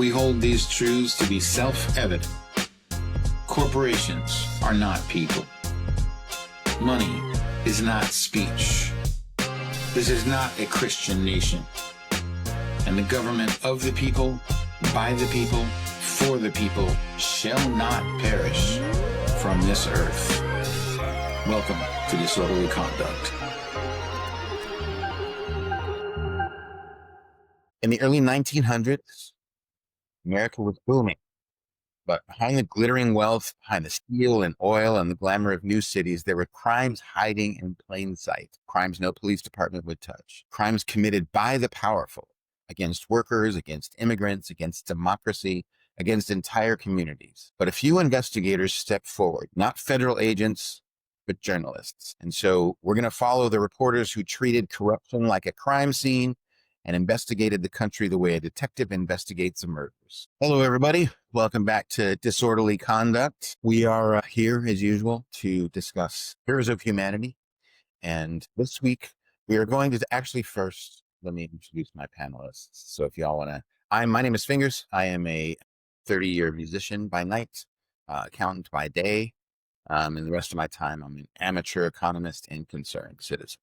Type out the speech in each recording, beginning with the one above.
We hold these truths to be self-evident. Corporations are not people. Money is not speech. This is not a Christian nation. And the government of the people, by the people, for the people, shall not perish from this earth. Welcome to Disorderly Conduct. In the early 1900s, America was booming. But behind the glittering wealth, behind the steel and oil and the glamour of new cities, there were crimes hiding in plain sight. Crimes no police department would touch. Crimes committed by the powerful against workers, against immigrants, against democracy, against entire communities. But a few investigators stepped forward, not federal agents, but journalists. And so we're going to follow the reporters who treated corruption like a crime scene and investigated the country the way a detective investigates the murders. Hello, everybody. Welcome back to Disorderly Conduct. We are here, as usual, to discuss Heroes of Humanity. And this week, we are going to actually first, let me introduce my panelists. So if y'all want to, my name is Fingers. I am a 30-year musician by night, accountant by day. And the rest of my time, I'm an amateur economist and concerned citizen.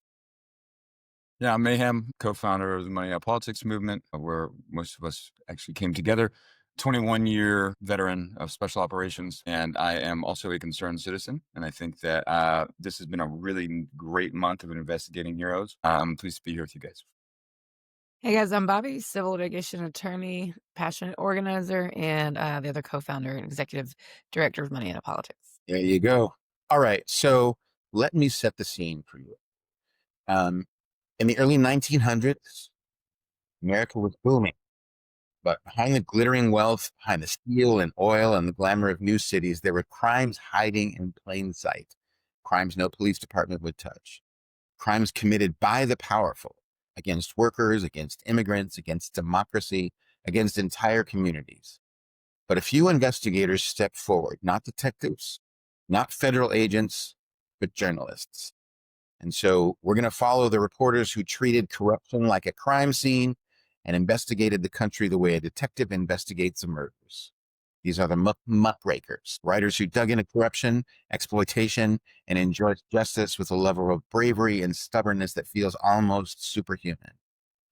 Yeah, I'm Mayhem, co-founder of the Money Out Politics movement, where most of us actually came together. 21-year veteran of special operations, and I am also a concerned citizen. And I think that this has been a really great month of investigating heroes. I'm pleased to be here with you guys. Hey guys, I'm Bobby, civil litigation attorney, passionate organizer, and the other co-founder and executive director of Money Out Politics. There you go. All right, so let me set the scene for you. In the early 1900s, America was booming. But behind the glittering wealth, behind the steel and oil and the glamour of new cities, there were crimes hiding in plain sight. Crimes no police department would touch. Crimes committed by the powerful against workers, against immigrants, against democracy, against entire communities. But a few investigators stepped forward, not detectives, not federal agents, but journalists. And so we're going to follow the reporters who treated corruption like a crime scene and investigated the country the way a detective investigates the murders. These are the Muckrakers, writers who dug into corruption, exploitation, and enjoyed justice with a level of bravery and stubbornness that feels almost superhuman.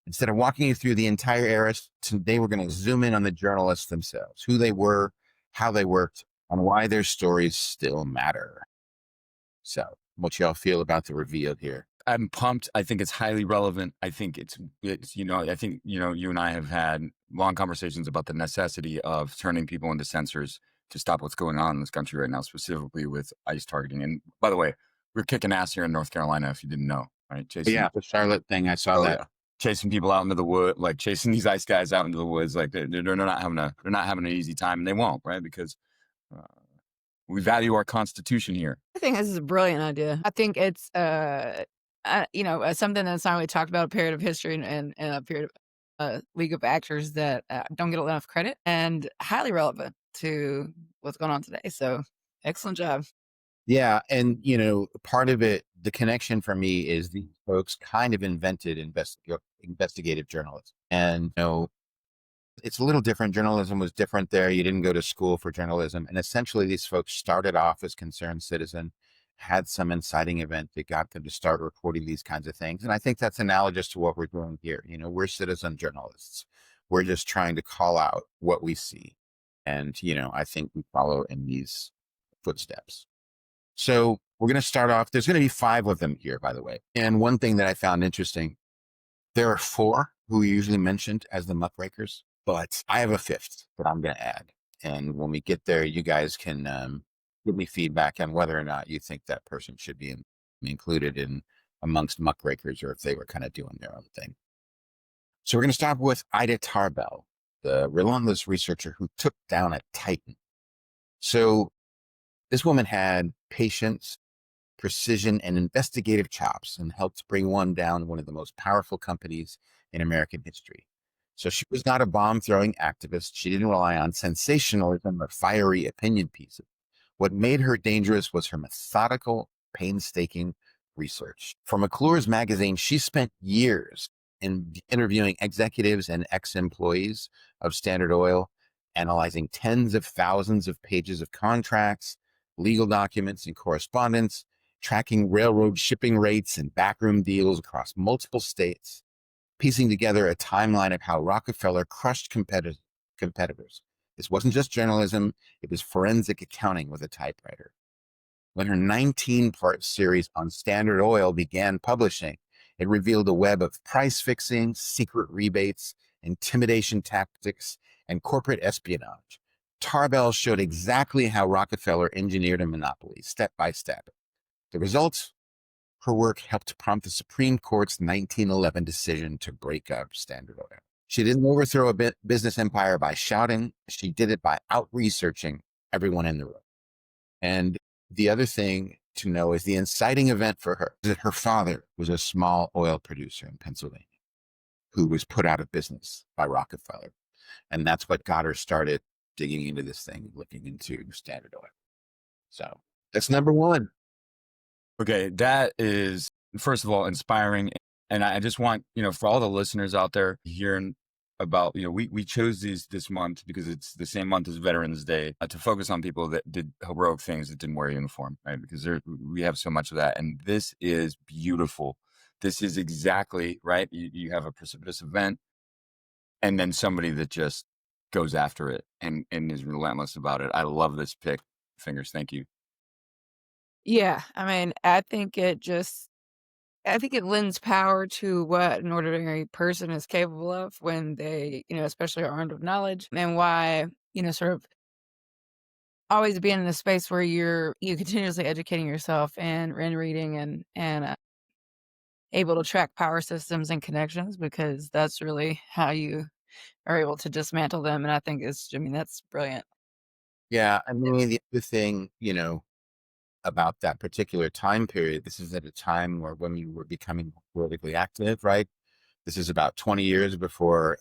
Instead of walking you through the entire era, today we're going to zoom in on the journalists themselves, who they were, how they worked, and why their stories still matter. So, what y'all feel about the reveal here? I'm pumped. I think it's highly relevant. I think it's you and I have had long conversations about the necessity of turning people into censors to stop what's going on in this country right now, specifically with ICE targeting. And by the way, we're kicking ass here in North Carolina, if you didn't know, right? Yeah, the Charlotte thing, I saw that. Yeah. Chasing people out into the wood, like chasing these ICE guys out into the woods, like they're not having an easy time, and they won't, right? Because we value our Constitution here. I think this is a brilliant idea. I think it's something that's not really talked about, a period of history and a period of League of Actors that don't get enough credit, and highly relevant to what's going on today. So excellent job. Yeah. And, part of it, the connection for me is these folks kind of invented investigative journalism. And, it's a little different. Journalism was different there. You didn't go to school for journalism. And essentially, these folks started off as concerned citizen, had some inciting event that got them to start reporting these kinds of things. And I think that's analogous to what we're doing here. We're citizen journalists. We're just trying to call out what we see. And, I think we follow in these footsteps. So we're going to start off. There's going to be 5 of them here, by the way. And one thing that I found interesting, there are 4 who are usually mentioned as the Muckrakers, but I have a 5th that I'm going to add. And when we get there, you guys can give me feedback on whether or not you think that person should be included in amongst Muckrakers, or if they were kind of doing their own thing. So we're going to start with Ida Tarbell, the relentless researcher who took down a titan. So this woman had patience, precision, and investigative chops, and helped bring one of the most powerful companies in American history. So she was not a bomb-throwing activist. She didn't rely on sensationalism or fiery opinion pieces. What made her dangerous was her methodical, painstaking research. For McClure's magazine, she spent years in interviewing executives and ex-employees of Standard Oil, analyzing tens of thousands of pages of contracts, legal documents, and correspondence, tracking railroad shipping rates and backroom deals across multiple states, piecing together a timeline of how Rockefeller crushed competitors. This wasn't just journalism, it was forensic accounting with a typewriter. When her 19-part series on Standard Oil began publishing, it revealed a web of price fixing, secret rebates, intimidation tactics, and corporate espionage. Tarbell showed exactly how Rockefeller engineered a monopoly, step by step. The results? Her work helped prompt the Supreme Court's 1911 decision to break up Standard Oil. She didn't overthrow a business empire by shouting. She did it by out-researching everyone in the room. And the other thing to know is the inciting event for her is that her father was a small oil producer in Pennsylvania who was put out of business by Rockefeller. And that's what got her started digging into this thing, looking into Standard Oil. So that's number one. Okay, that is, first of all, inspiring. And I just want, for all the listeners out there hearing about, we chose this month because it's the same month as Veterans Day to focus on people that did heroic things that didn't wear a uniform, right? Because we have so much of that. And this is beautiful. This is exactly, right? You have a precipitous event and then somebody that just goes after it and is relentless about it. I love this pick. Fingers, thank you. Yeah, I mean, I think it lends power to what an ordinary person is capable of when they, especially are armed with knowledge, and why, sort of always being in a space where you continuously educating yourself and reading and able to track power systems and connections, because that's really how you are able to dismantle them. And I think that's brilliant. Yeah, I mean, the other thing, about that particular time period, this is at a time where women were becoming politically active, right? This is about 20 years before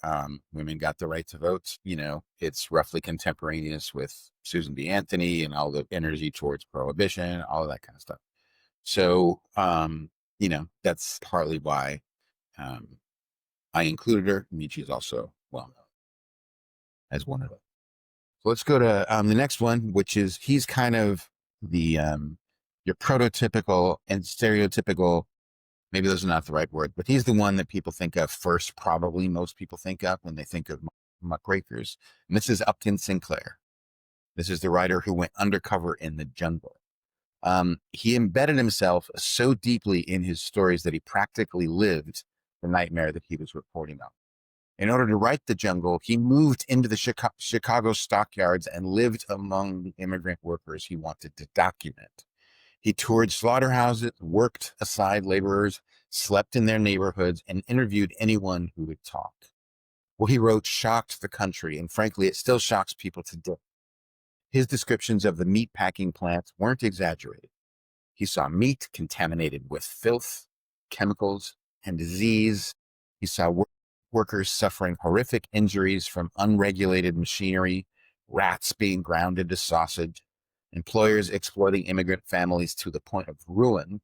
women got the right to vote. It's roughly contemporaneous with Susan B. Anthony and all the energy towards prohibition, all of that kind of stuff. So, that's partly why I included her. I mean, she's also well known as one of them. So let's go to the next one, which is he's kind of the your prototypical and stereotypical. Maybe those are not the right word, but he's the one that people think of first. Probably most people think of when they think of muckrakers. And this is Upton Sinclair. This is the writer who went undercover in the jungle. He embedded himself so deeply in his stories that he practically lived the nightmare that he was reporting on. In order to write The Jungle, he moved into the Chicago stockyards and lived among the immigrant workers he wanted to document. He toured slaughterhouses, worked aside laborers, slept in their neighborhoods, and interviewed anyone who would talk. What he wrote shocked the country, and frankly, it still shocks people today. His descriptions of the meat packing plants weren't exaggerated. He saw meat contaminated with filth, chemicals, and disease. He saw workers suffering horrific injuries from unregulated machinery, rats being ground into sausage, employers exploiting immigrant families to the point of ruin.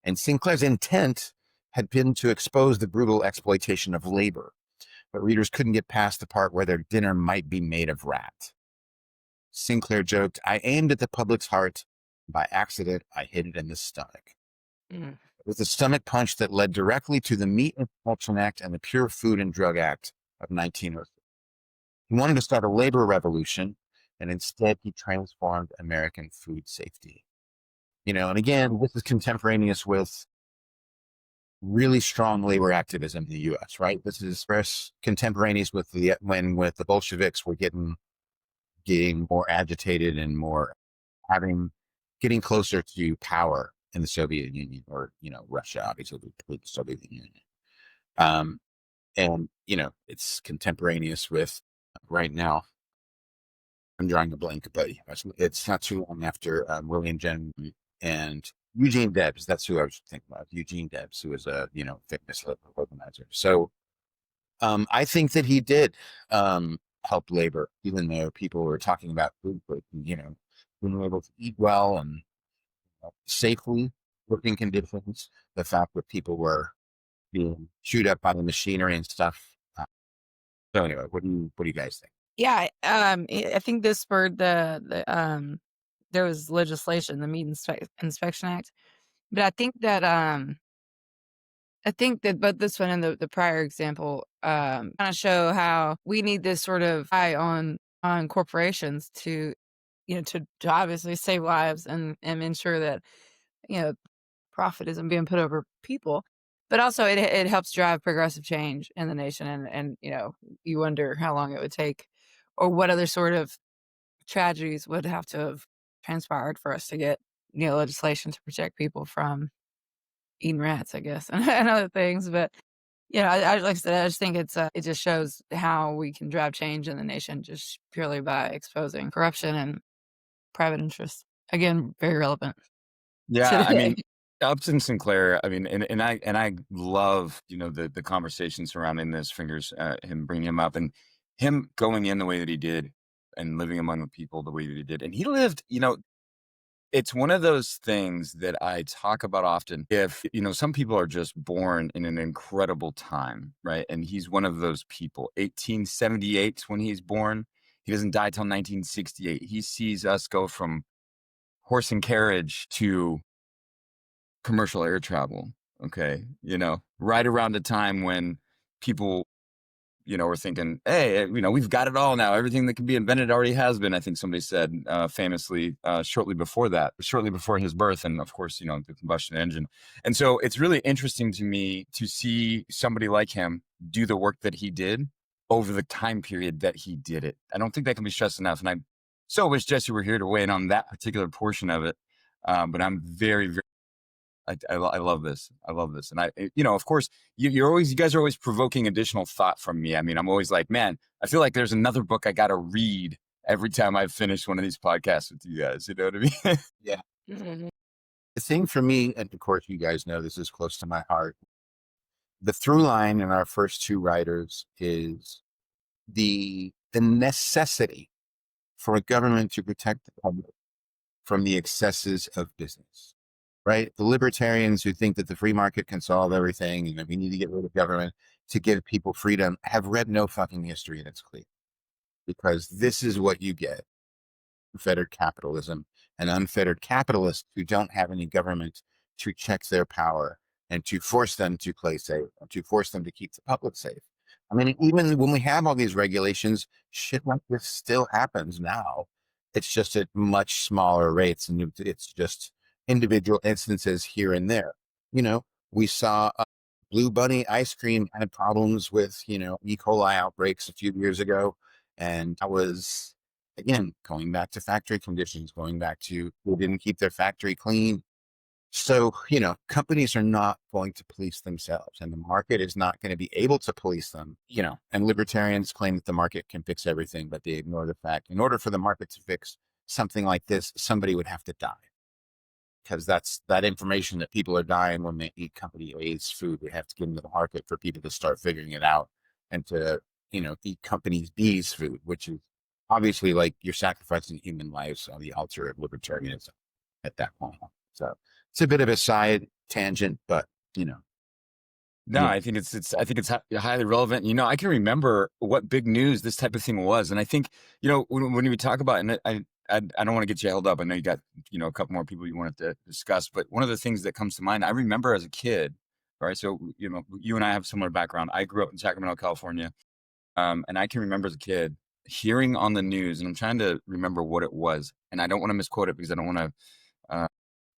And Sinclair's intent had been to expose the brutal exploitation of labor, but readers couldn't get past the part where their dinner might be made of rat. Sinclair joked, "I aimed at the public's heart. By accident, I hit it in the stomach." Mm. It was the stomach punch that led directly to the Meat and Poultry Act and the Pure Food and Drug Act of 1903. He wanted to start a labor revolution, and instead he transformed American food safety. And again, this is contemporaneous with really strong labor activism in the U.S., right? This is contemporaneous with when the Bolsheviks were getting more agitated and more getting closer to power in the Soviet Union, or Russia, obviously the Soviet Union. And it's contemporaneous with right now. I'm drawing a blank, but it's not too long after William Jennings and Eugene Debs. That's who I was thinking about. Eugene Debs, who was a fitness organizer. So I think that he did help labor, even though people were talking about food, but being able to eat well and safely, working conditions. The fact that people were being chewed up by the machinery and stuff. So anyway, what do you guys think? Yeah, I think this spurred there was legislation, the Inspection Act, but I think that both this one and the prior example kind of show how we need this sort of eye on corporations to to obviously save lives and ensure that you know profit isn't being put over people, but also it helps drive progressive change in the nation, and you wonder how long it would take, or what other sort of tragedies would have to have transpired for us to get legislation to protect people from eating rats, I guess, and other things. But I like I said, I just think it just shows how we can drive change in the nation just purely by exposing corruption and private interests. Again, very relevant Yeah, I today. mean, Upton Sinclair. I mean, and I love the conversation surrounding this. Fingers him bringing him up and him going in the way that he did and living among the people the way that he did. And he lived. It's one of those things that I talk about often. If some people are just born in an incredible time, right? And he's one of those people. 1878 when he's born. He doesn't die till 1968. He sees us go from horse and carriage to commercial air travel. Okay. Right around the time when people, were thinking, hey, we've got it all now. Everything that can be invented already has been, I think somebody said famously shortly before his birth. And of course, the combustion engine. And so it's really interesting to me to see somebody like him do the work that he did over the time period that he did it. I don't think that can be stressed enough. And I so wish Jesse were here to weigh in on that particular portion of it. But I'm very, very, I love this. I love this. And of course, you guys are always provoking additional thought from me. I mean, I'm always like, man, I feel like there's another book I got to read every time I finish one of these podcasts with you guys. You know what I mean? Yeah. Mhm. The thing for me, and of course, you guys know this is close to my heart. The through line in our first two writers is the necessity for a government to protect the public from the excesses of business, right? The libertarians who think that the free market can solve everything and that we need to get rid of government to give people freedom have read no fucking history, and it's clear. Because this is what you get: unfettered capitalism, and unfettered capitalists who don't have any government to check their power and to force them to play safe, to force them to keep the public safe. I mean, even when we have all these regulations, shit like this still happens now. It's just at much smaller rates, and it's just individual instances here and there. We saw Blue Bunny ice cream had problems with, E. coli outbreaks a few years ago. And that was, again, going back to factory conditions, going back to who didn't keep their factory clean. So, companies are not going to police themselves, and the market is not going to be able to police them, and libertarians claim that the market can fix everything, but they ignore the fact in order for the market to fix something like this, somebody would have to die. Because that's that information that people are dying when they eat company A's food. We have to give them the market for people to start figuring it out and to, eat company B's food, which is obviously like you're sacrificing human lives on the altar of libertarianism at that point. So it's a bit of a side tangent, but No, yeah. I think it's highly relevant. I can remember what big news this type of thing was, and I think when we talk about, and I don't want to get you held up. I know you got a couple more people you wanted to discuss, but one of the things that comes to mind, I remember as a kid, right? So you and I have similar background. I grew up in Sacramento, California, and I can remember as a kid hearing on the news, and I'm trying to remember what it was, and I don't want to misquote it because I don't want to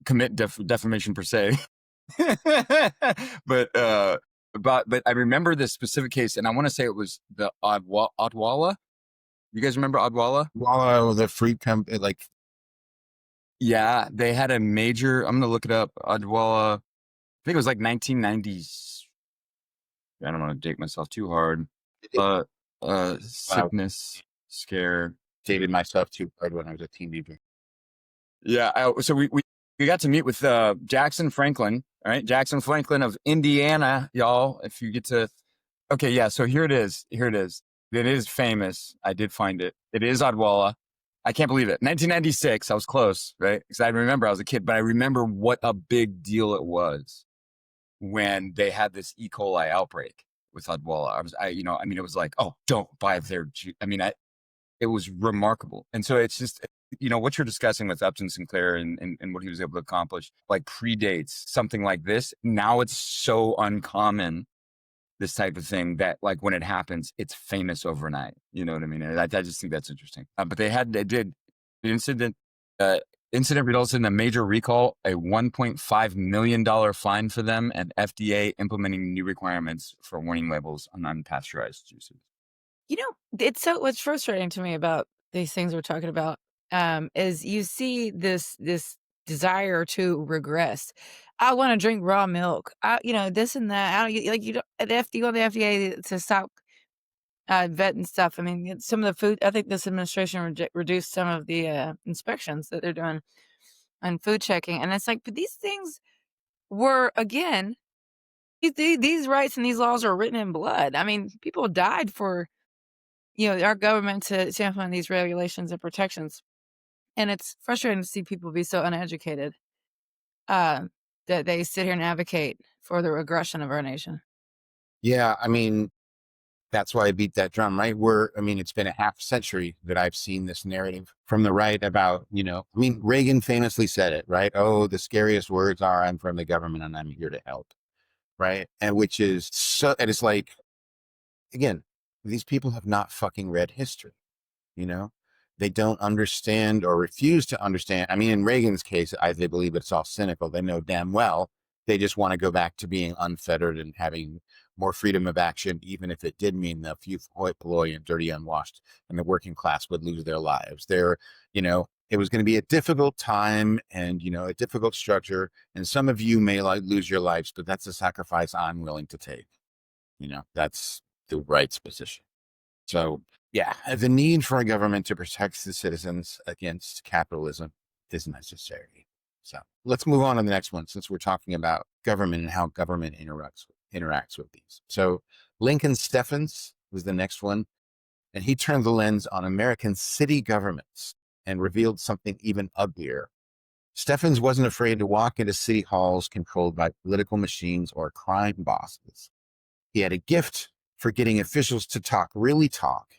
commit defamation per se. but I remember this specific case, and I want to say it was the Odwalla. You guys remember Odwalla? While the free company, like, Yeah, they had a major. I'm gonna look it up. Odwalla. I think it was like 1990s. I don't want to date myself too hard. Sickness scare. dated myself too hard when I was a teenager. Yeah. So we got to meet with Jackson Franklin. All right, Jackson Franklin of Indiana, y'all. If you get to, okay, yeah. So here it is. It is famous. I did find it. It is Odwalla. I can't believe it. 1996. I was close, right? Because I remember I was a kid, but I remember what a big deal it was when they had this E. coli outbreak with Odwalla. It was like, oh, don't buy their juice. I mean, it was remarkable. And so it's just, what you're discussing with Upton Sinclair and what he was able to accomplish, like predates something like this. Now it's so uncommon, this type of thing, that like when it happens, it's famous overnight. You know what I mean? And I just think that's interesting. But they did the incident. Incident results in a major recall, a $1.5 million fine for them, and FDA implementing new requirements for warning labels on unpasteurized juices. What's frustrating to me about these things we're talking about, is you see this desire to regress. I want to drink raw milk. This and that. I don't like you don't at you go to the FDA to stop vet and stuff. I mean, some of the food. I think this administration reduced some of the inspections that they're doing on food checking, and it's like, but these things were, again, these rights and these laws are written in blood. I mean, people died for our government to implement these regulations and protections, and it's frustrating to see people be so uneducated that they sit here and advocate for the regression of our nation. Yeah, I mean, that's why I beat that drum, right? It's been a half century that I've seen this narrative from the right about, Reagan famously said it, right? Oh, the scariest words are, I'm from the government and I'm here to help, right? And which is so, and it's like, again, these people have not fucking read history, They don't understand or refuse to understand. I mean, in Reagan's case, they believe it's all cynical. They know damn well they just want to go back to being unfettered and having more freedom of action, even if it did mean the few hoi polloi and dirty unwashed and the working class would lose their lives. It was going to be a difficult time and, a difficult structure. And some of you may lose your lives, but that's a sacrifice I'm willing to take. That's the right's position. So, yeah, the need for a government to protect the citizens against capitalism is necessary. So let's move on to the next one, since we're talking about government and how government interacts with these. So Lincoln Steffens was the next one, and he turned the lens on American city governments and revealed something even uglier. Steffens wasn't afraid to walk into city halls controlled by political machines or crime bosses. He had a gift for getting officials to really talk,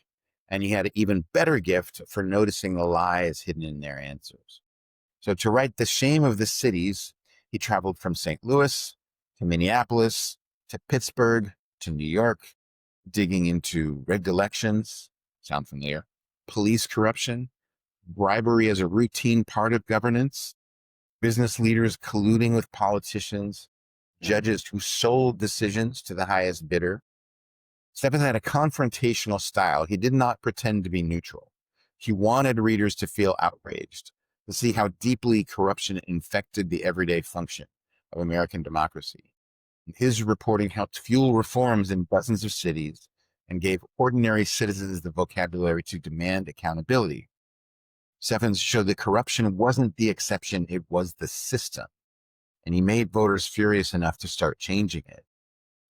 and he had an even better gift for noticing the lies hidden in their answers. So to write The Shame of the Cities, he traveled from St. Louis to Minneapolis to Pittsburgh to New York, digging into rigged elections, sound familiar, police corruption, bribery as a routine part of governance, business leaders colluding with politicians, judges who sold decisions to the highest bidder. Steffens had a confrontational style. He did not pretend to be neutral. He wanted readers to feel outraged, to see how deeply corruption infected the everyday function of American democracy. His reporting helped fuel reforms in dozens of cities and gave ordinary citizens the vocabulary to demand accountability. Steffens showed that corruption wasn't the exception, it was the system. And he made voters furious enough to start changing it.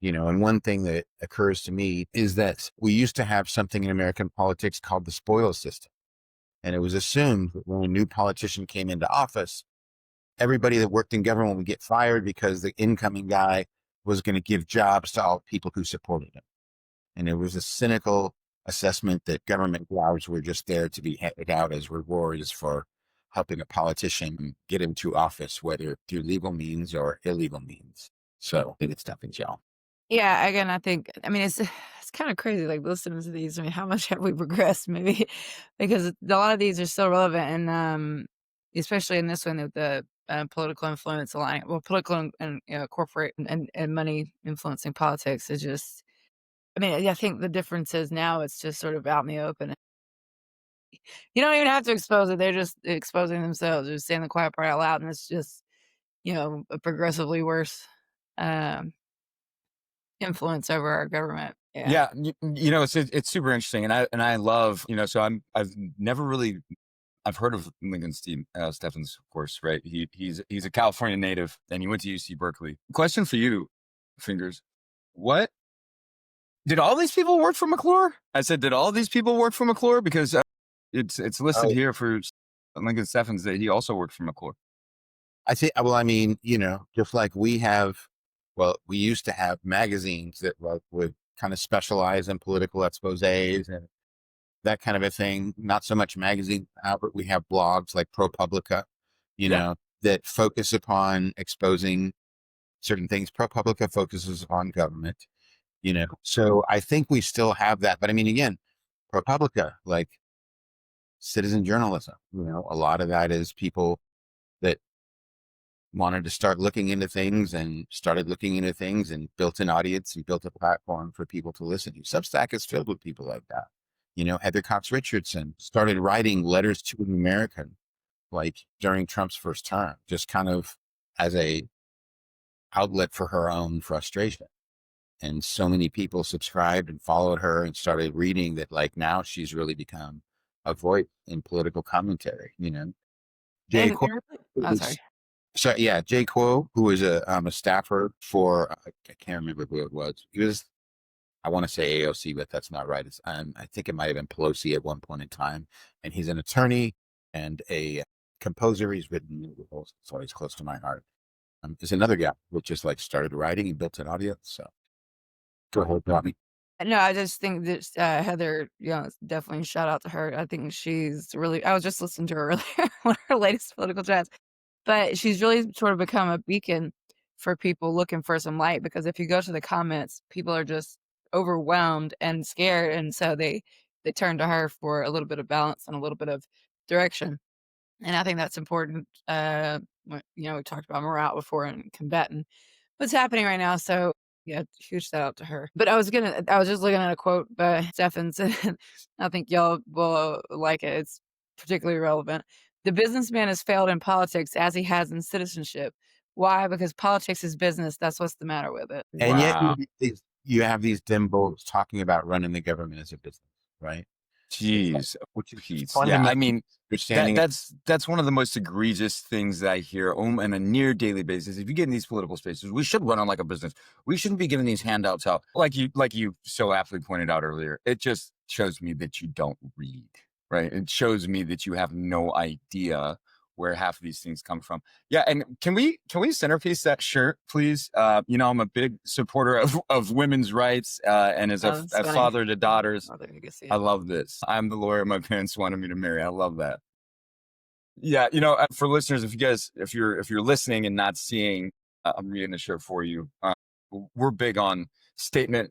And one thing that occurs to me is that we used to have something in American politics called the spoils system. And it was assumed that when a new politician came into office, everybody that worked in government would get fired because the incoming guy was going to give jobs to all people who supported him. And it was a cynical assessment that government jobs were just there to be handed out as rewards for helping a politician get into office, whether through legal means or illegal means. So I think it's tough in jail. Yeah, again, I mean, it's kind of crazy, like, listening to these. I mean, how much have we progressed, maybe? Because a lot of these are still relevant, and especially in this one with the political influence aligning, well, political and corporate and money influencing politics is just. I mean, I think the difference is now it's just sort of out in the open. You don't even have to expose it; they're just exposing themselves, just saying the quiet part out loud, and it's just a progressively worse. Um, Influence over our government. Yeah. Yeah, it's super interesting, and I love so I've heard of Lincoln Steffens, of course, right? He's a California native, and he went to UC Berkeley. Question for you, Fingers, what did all these people work for McClure? I said, did all these people work for McClure? Because it's listed here for Lincoln Steffens that he also worked for McClure. I think, well, I mean, just like we used to have magazines that would kind of specialize in political exposés and that kind of a thing. Not so much magazine, but we have blogs like ProPublica, that focus upon exposing certain things. ProPublica focuses on government, So I think we still have that. But I mean, again, ProPublica, like citizen journalism, a lot of that is people that wanted to start looking into things and started looking into things and built an audience and built a platform for people to listen to. Substack is filled with people like that. Heather Cox Richardson started writing letters to an American, like during Trump's first term, just kind of as a outlet for her own frustration. And so many people subscribed and followed her and started reading that, like, now she's really become a voice in political commentary, Jay And Qu- oh, sorry. So yeah, Jay Quo, who was a staffer for, I can't remember who it was. He was, I want to say AOC, but that's not right. It's, I think it might have been Pelosi at one point in time. And he's an attorney and a composer. He's written musicals, so he's close to my heart. There's another guy who just like started writing and built an audience. So go ahead, Bobby. No, I just think that Heather, definitely shout out to her. I think she's really, I was just listening to her earlier, one of her latest political chats, but she's really sort of become a beacon for people looking for some light, because if you go to the comments, people are just overwhelmed and scared. And so they turn to her for a little bit of balance and a little bit of direction. And I think that's important. We talked about morale before and combating what's happening right now. So yeah, huge shout out to her. But I was just looking at a quote by Steffens, and I think y'all will like it. It's particularly relevant. The businessman has failed in politics as he has in citizenship. Why? Because politics is business. That's what's the matter with it. And yet Wow. you have these dimbos talking about running the government as a business, right? Jeez. Which is Jeez. Yeah, fundamentally I mean, understanding. that's one of the most egregious things that I hear on a near daily basis. If you get in these political spaces, we should run on like a business. We shouldn't be giving these handouts out. Like you so aptly pointed out earlier. It just shows me that you don't read, right? It shows me that you have no idea where half of these things come from. Yeah, and can we centerpiece that shirt, please? I'm a big supporter of women's rights, and as a father to daughters, I love this. I'm the lawyer my parents wanted me to marry. I love that. Yeah, for listeners, if you're listening and not seeing, I'm reading the shirt for you. We're big on statement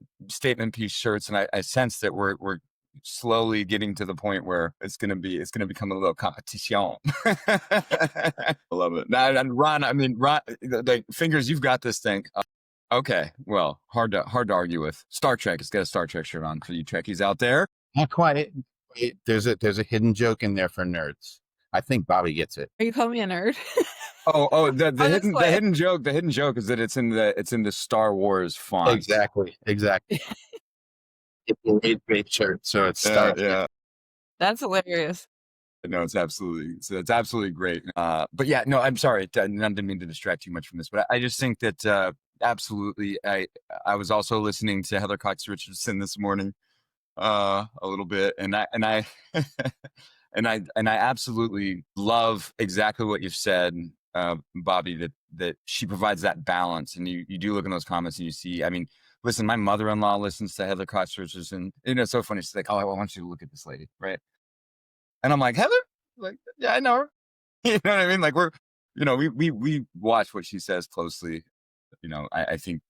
piece shirts, and I sense that we're slowly getting to the point where it's gonna become a little competition. I love it. Now, and Ron, the fingers, you've got this thing. Okay, well, hard to argue with. Star Trek has got a Star Trek shirt on for you Trekkies out there. Not quite. There's a hidden joke in there for nerds. I think Bobby gets it. Are you calling me a nerd? The hidden joke is that it's in the Star Wars font. Exactly. It's a great shirt, so it's Star. Yeah. That's hilarious. No, it's absolutely great. But yeah, no, I'm sorry. I didn't mean to distract you much from this, but I just think that absolutely. I was also listening to Heather Cox Richardson this morning, a little bit, and I and I absolutely love exactly what you've said, Bobby. That she provides that balance, and you do look in those comments and you see. I mean, listen, my mother-in-law listens to Heather Cox Richardson, and it's so funny. She's like, "Oh, I want you to look at this lady, right?" And I'm like, Heather, like, yeah, I know her. You know what I mean? Like we watch what she says closely. I think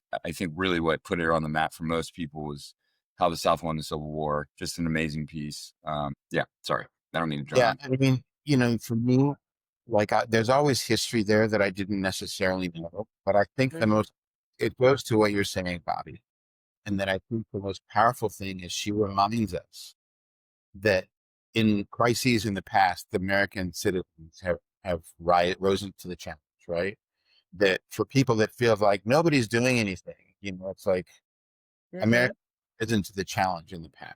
really what put her on the map for most people was how the South won the Civil War. Just an amazing piece. Yeah, sorry, I don't mean to Yeah, I mean, for me, like there's always history there that I didn't necessarily know, but I think it goes to what you're saying, Bobby, and that I think the most powerful thing is she reminds us that in crises in the past, the American citizens have risen to the challenge, right? That for people that feel like nobody's doing anything, it's like America risen to the challenge in the past.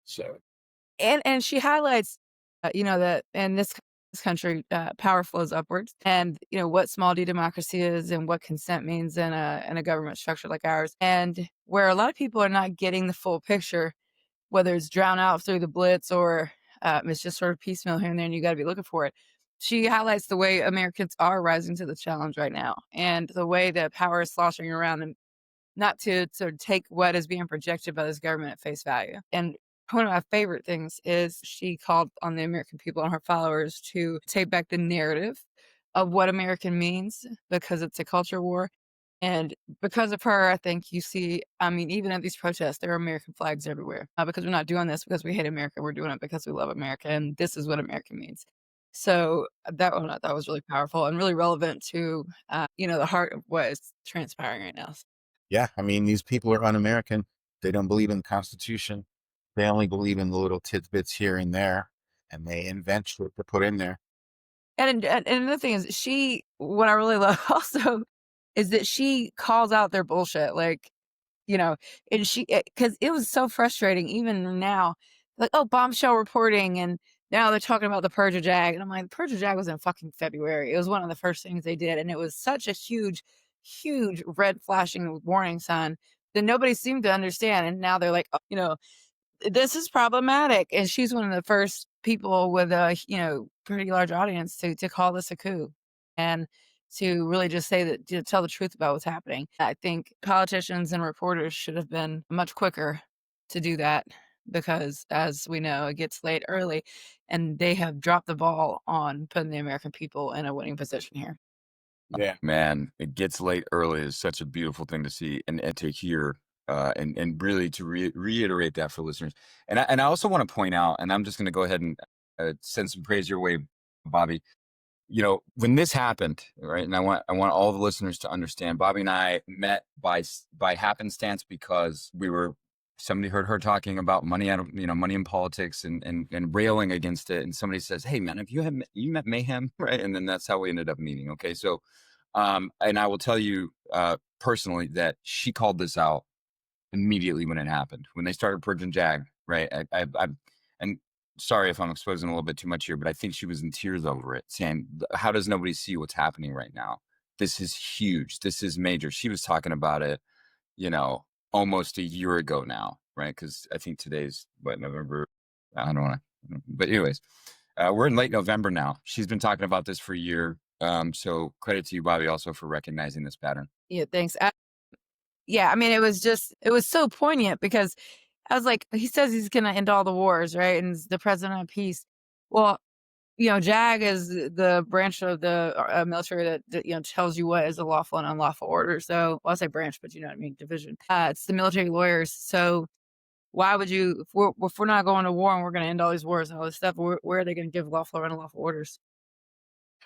So, and she highlights, that in this country, power flows upwards, and what small d democracy is, and what consent means in a government structure like ours, and where a lot of people are not getting the full picture, whether it's drowned out through the blitz or it's just sort of piecemeal here and there, and you got to be looking for it. She highlights the way Americans are rising to the challenge right now, and the way that power is sloshing around, and not to sort of take what is being projected by this government at face value. And one of my favorite things is she called on the American people and her followers to take back the narrative of what American means because it's a culture war. And because of her, I think you see, I mean, even at these protests, there are American flags everywhere. Because we're not doing this because we hate America. We're doing it because we love America. And this is what America means. So that one I thought was really powerful and really relevant to, the heart of what is transpiring right now. Yeah. I mean, these people are un-American. They don't believe in the Constitution. They only believe in the little tidbits here and there, and they invent shit to put in there. And another thing is what I really love also is that she calls out their bullshit. Like, and because it was so frustrating even now, like, oh, bombshell reporting. And now they're talking about the Purge of Jag. And I'm like, the Purge of Jag was in fucking February. It was one of the first things they did. And it was such a huge, huge red flashing warning sign that nobody seemed to understand. And now they're like, oh, this is problematic. And she's one of the first people with a, pretty large audience to call this a coup and to really just say that, to tell the truth about what's happening. I think politicians and reporters should have been much quicker to do that because, as we know, it gets late early and they have dropped the ball on putting the American people in a winning position here. Yeah. Man, it gets late early is such a beautiful thing to see and to hear. And really to reiterate that for listeners. And I also want to point out, and I'm just going to go ahead and send some praise your way, Bobby. When this happened, right? And I want all the listeners to understand, Bobby and I met by happenstance because somebody heard her talking about money money in politics and railing against it. And somebody says, "Hey man, have you met Mayhem?" Right. And then that's how we ended up meeting. Okay. So, and I will tell you personally that she called this out immediately when it happened, when they started purging Jag, right? And sorry if I'm exposing a little bit too much here, but I think she was in tears over it, saying, how does nobody see what's happening right now? This is huge. This is major. She was talking about it, almost a year ago now, right? Because I think today's, November? I don't want to, but anyways, we're in late November now. She's been talking about this for a year. So credit to you, Bobby, also for recognizing this pattern. Yeah, thanks. Yeah, I mean, it was so poignant because I was like, he says he's going to end all the wars, right? And he's the president of peace. Well, JAG is the branch of the military that tells you what is a lawful and unlawful order. So, well, I say branch, but you know what I mean, division. It's the military lawyers. So why would you, if we're not going to war and we're going to end all these wars and all this stuff, where are they going to give lawful or unlawful orders?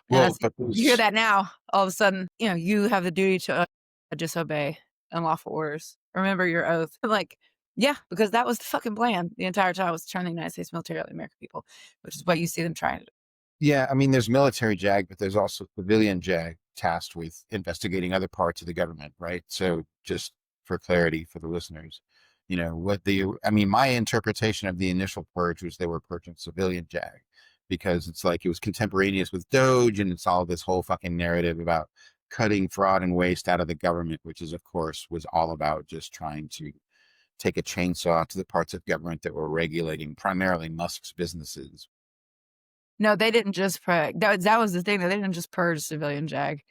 Well, You hear that now, all of a sudden, you have the duty to disobey unlawful orders. Remember your oath. Like, yeah, because that was the fucking plan the entire time, was to turn the United States military on the American people, which is what you see them trying to do. Yeah, I mean, there's military JAG, but there's also civilian JAG tasked with investigating other parts of the government, right? So just for clarity for the listeners, my interpretation of the initial purge was they were purging civilian JAG because it's like it was contemporaneous with Doge and it's all this whole fucking narrative about cutting fraud and waste out of the government, which is, of course, was all about just trying to take a chainsaw to the parts of government that were regulating primarily Musk's businesses. No, they didn't just purge. That was the thing. They didn't just purge civilian JAG.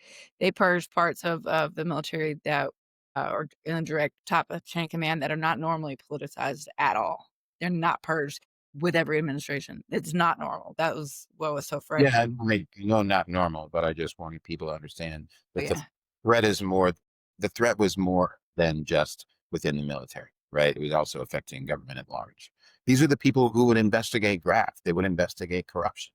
They purged parts of the military that are in the direct top of chain of command that are not normally politicized at all. They're not purged with every administration. It's not normal. That was what was so frightening. Yeah, not normal, but I just wanted people to understand that the threat was more than just within the military, right? It was also affecting government at large. These are the people who would investigate graft. They would investigate corruption.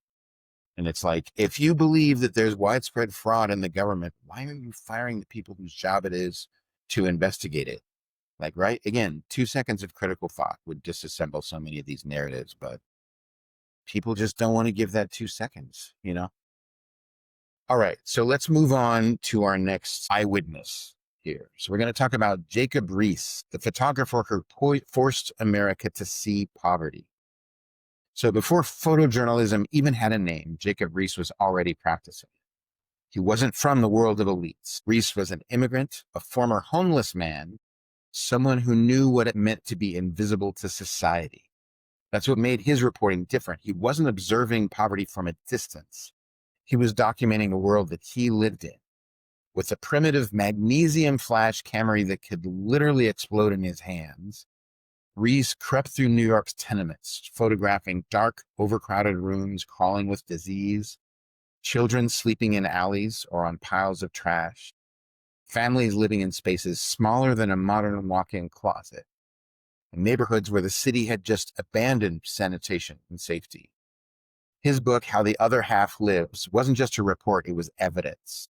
And it's like, if you believe that there's widespread fraud in the government, why are you firing the people whose job it is to investigate it? Like, right? Again, 2 seconds of critical thought would disassemble so many of these narratives, but people just don't want to give that 2 seconds, All right. So let's move on to our next eyewitness here. So we're going to talk about Jacob Riis, the photographer who forced America to see poverty. So before photojournalism even had a name, Jacob Riis was already practicing. He wasn't from the world of elites. Riis was an immigrant, a former homeless man, someone who knew what it meant to be invisible to society. That's what made his reporting different. He wasn't observing poverty from a distance. He was documenting a world that he lived in. With a primitive magnesium flash camera that could literally explode in his hands, Riis crept through New York's tenements, photographing dark, overcrowded rooms crawling with disease, children sleeping in alleys or on piles of trash, families living in spaces smaller than a modern walk-in closet, and neighborhoods where the city had just abandoned sanitation and safety. His book, How the Other Half Lives, wasn't just a report, it was evidence.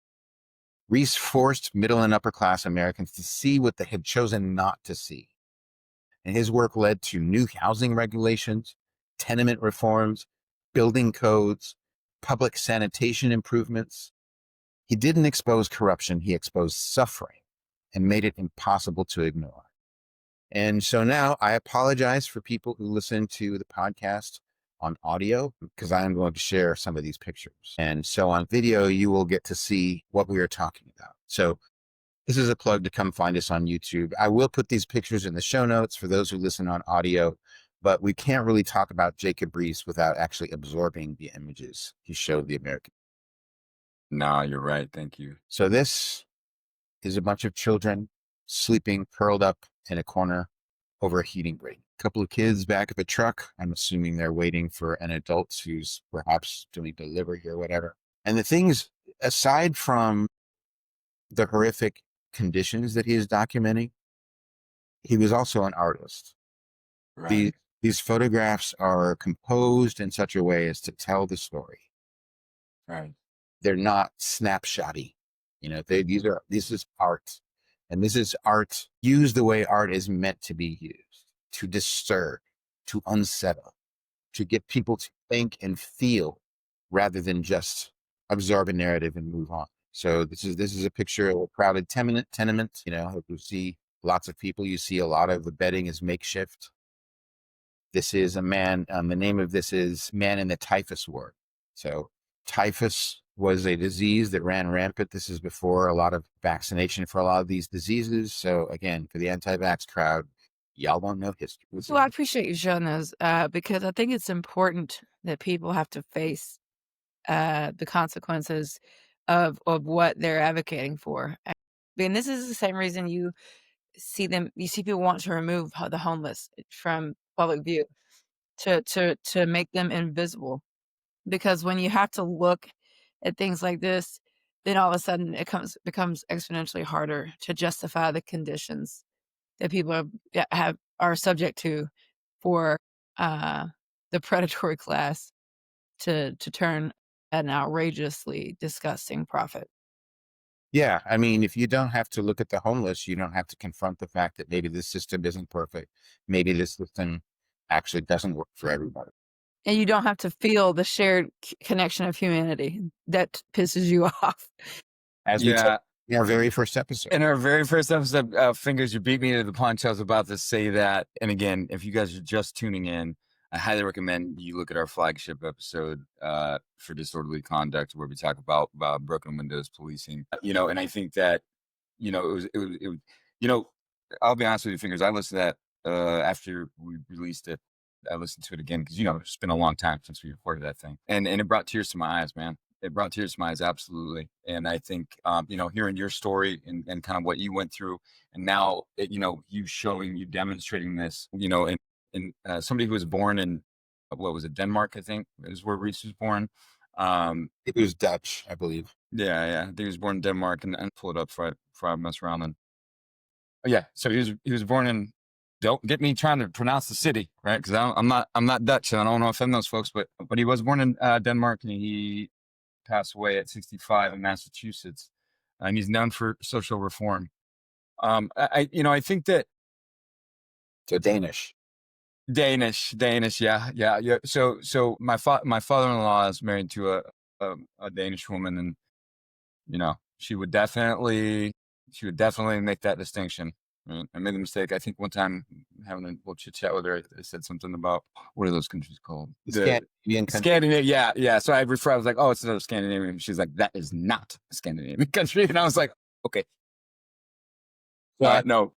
Riis forced middle and upper class Americans to see what they had chosen not to see. And his work led to new housing regulations, tenement reforms, building codes, public sanitation improvements. He didn't expose corruption, he exposed suffering and made it impossible to ignore. And so now I apologize for people who listen to the podcast on audio, because I am going to share some of these pictures. And so on video, you will get to see what we are talking about. So this is a plug to come find us on YouTube. I will put these pictures in the show notes for those who listen on audio, but we can't really talk about Jacob Riis without actually absorbing the images he showed the American. No, you're right. Thank you. So this is a bunch of children sleeping curled up in a corner over a heating rate. A couple of kids back of a truck. I'm assuming they're waiting for an adult who's perhaps doing delivery or whatever. And the things, aside from the horrific conditions that he is documenting, he was also an artist. Right. These photographs are composed in such a way as to tell the story. Right. They're not snapshotty. You know, this is art. And this is art used the way art is meant to be used, to disturb, to unsettle, to get people to think and feel rather than just absorb a narrative and move on. So this is a picture of a crowded tenement. You know, you see lots of people. You see a lot of the bedding is makeshift. This is a man. The name of this is Man in the Typhus Ward. So typhus was a disease that ran rampant. This is before a lot of vaccination for a lot of these diseases. So again, for the anti-vax crowd, y'all don't know history. Well, I appreciate you showing those because I think it's important that people have to face the consequences of what they're advocating for. I mean, this is the same reason you see people want to remove the homeless from public view to make them invisible. Because when you have to look at things like this, then all of a sudden it becomes exponentially harder to justify the conditions that people are subject to for the predatory class to turn an outrageously disgusting profit. Yeah, I mean, if you don't have to look at the homeless, you don't have to confront the fact that maybe this system isn't perfect. Maybe this system actually doesn't work for everybody. And you don't have to feel the shared connection of humanity that pisses you off. As we told in our very first episode. In our very first episode, Fingers, you beat me to the punch. I was about to say that. And again, if you guys are just tuning in, I highly recommend you look at our flagship episode for disorderly conduct, where we talk about broken windows policing. You know, and I think that, you know, it was you know, I'll be honest with you, Fingers. I listened to that after we released it. I listened to it again because, you know, it's been a long time since we recorded that thing, and it brought tears to my eyes, man. It brought tears to my eyes, absolutely. And I think, you know, hearing your story and kind of what you went through, and now, you know, you demonstrating this, you know, and somebody who was born in, what was it, Denmark, I think, is where Riis was born. It was Dutch, I believe. Yeah. I think he was born in Denmark, and pull it up before I mess around. And yeah, so he was born in. Don't get me trying to pronounce the city, right? Because I'm not Dutch, and I don't want to offend those folks. But he was born in Denmark, and he passed away at 65 in Massachusetts, and he's known for social reform. I think that Danish, yeah. So my father-in-law is married to a Danish woman, and you know she would definitely make that distinction. I made the mistake. I think one time having a little chit chat with her, I said something about, what are those countries called? Scandinavian countries. Scandinavia, yeah. So I was like, oh, it's another Scandinavian. She's like, that is not a Scandinavian country. And I was like, okay. No.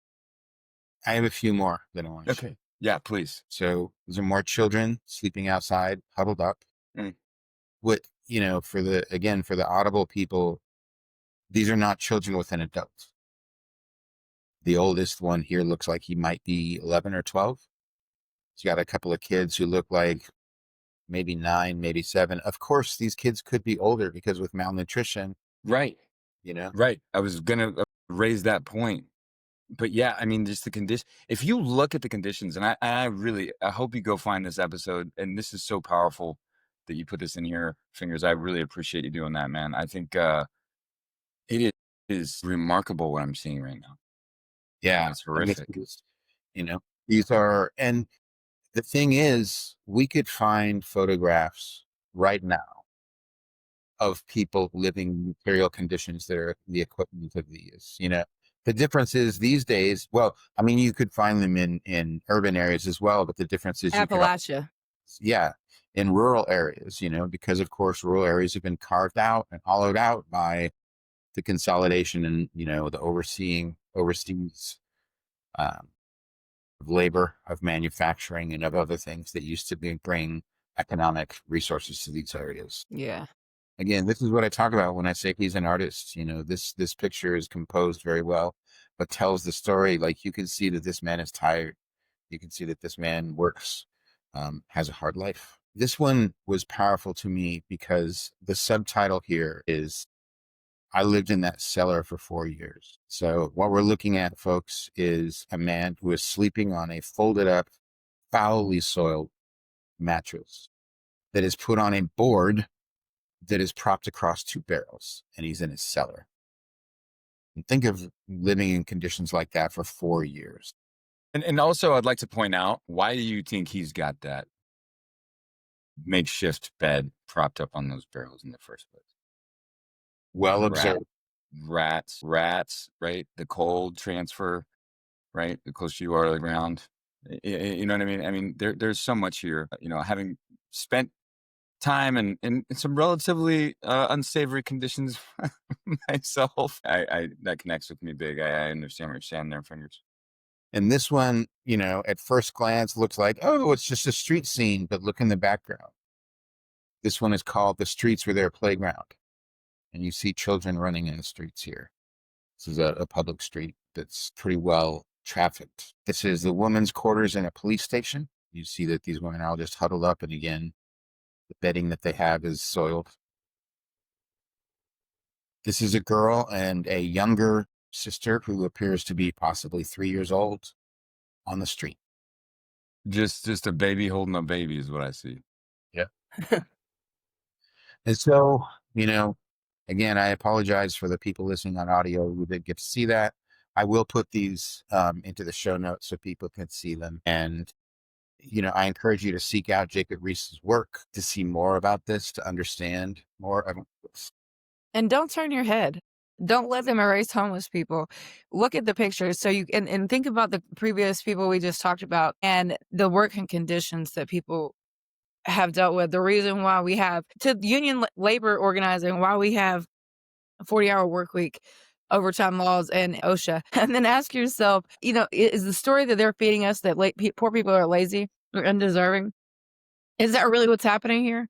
I have a few more that I want to share. Okay. Yeah, please. So these are more children sleeping outside, huddled up. What, you know, for the audible people, these are not children with an adult. The oldest one here looks like he might be 11 or 12. He's got a couple of kids who look like maybe 9, maybe 7. Of course, these kids could be older because with malnutrition, Right. you know. Right. I was gonna raise that point. But yeah, I mean, just the condition. If you look at the conditions, and I hope you go find this episode. And this is so powerful that you put this in here, Fingers. I really appreciate you doing that, man. I think it is remarkable what I'm seeing right now. Yeah, It's and this horrific. is, these are, and the thing is, we could find photographs right now of people living in material conditions that are the equivalent of these. The difference is these days, well, I mean, you could find them in urban areas as well, but the difference is Appalachia. in rural areas, because of course rural areas have been carved out and hollowed out by the consolidation and, the overseas of labor, of manufacturing, and of other things that used to bring economic resources to these areas. Yeah. Again, this is what I talk about when I say he's an artist. This picture is composed very well, but tells the story. Like, you can see that this man is tired. You can see that this man works, has a hard life. This one was powerful to me because the subtitle here is, I lived in that cellar for 4 years. So what we're looking at, folks, is a man who is sleeping on a folded up, foully soiled mattress that is put on a board that is propped across 2 barrels, and he's in his cellar. And think of living in conditions like that for 4 years. And also, I'd like to point out, why do you think he's got that makeshift bed propped up on those barrels in the first place? Well observed. Rats, right? The cold transfer, right? The closer you are to the ground. You know what I mean? I mean, there's so much here. Having spent time in some relatively unsavory conditions myself, I that connects with me big. I understand what you're saying there, Fingers. And this one, at first glance looks like, oh, it's just a street scene, but look in the background. This one is called The Streets Were Their Playground. And you see children running in the streets here. This is a public street that's pretty well trafficked. This is the women's quarters in a police station. You see that these women are all just huddled up, and again, the bedding that they have is soiled. This is a girl and a younger sister who appears to be possibly 3 years old on the street. Just a baby holding a baby is what I see. Yeah. And so, again, I apologize for the people listening on audio who didn't get to see that. I will put these into the show notes so people can see them. And, I encourage you to seek out Jacob Riis's work to see more about this, to understand more about this. And don't turn your head. Don't let them erase homeless people. Look at the pictures. So you and think about the previous people we just talked about and the working conditions that people have dealt with. The reason why we have to union labor organizing, why we have a 40-hour work week, overtime laws, and OSHA. And then ask yourself, is the story that they're feeding us that poor people are lazy or undeserving? Is that really what's happening here?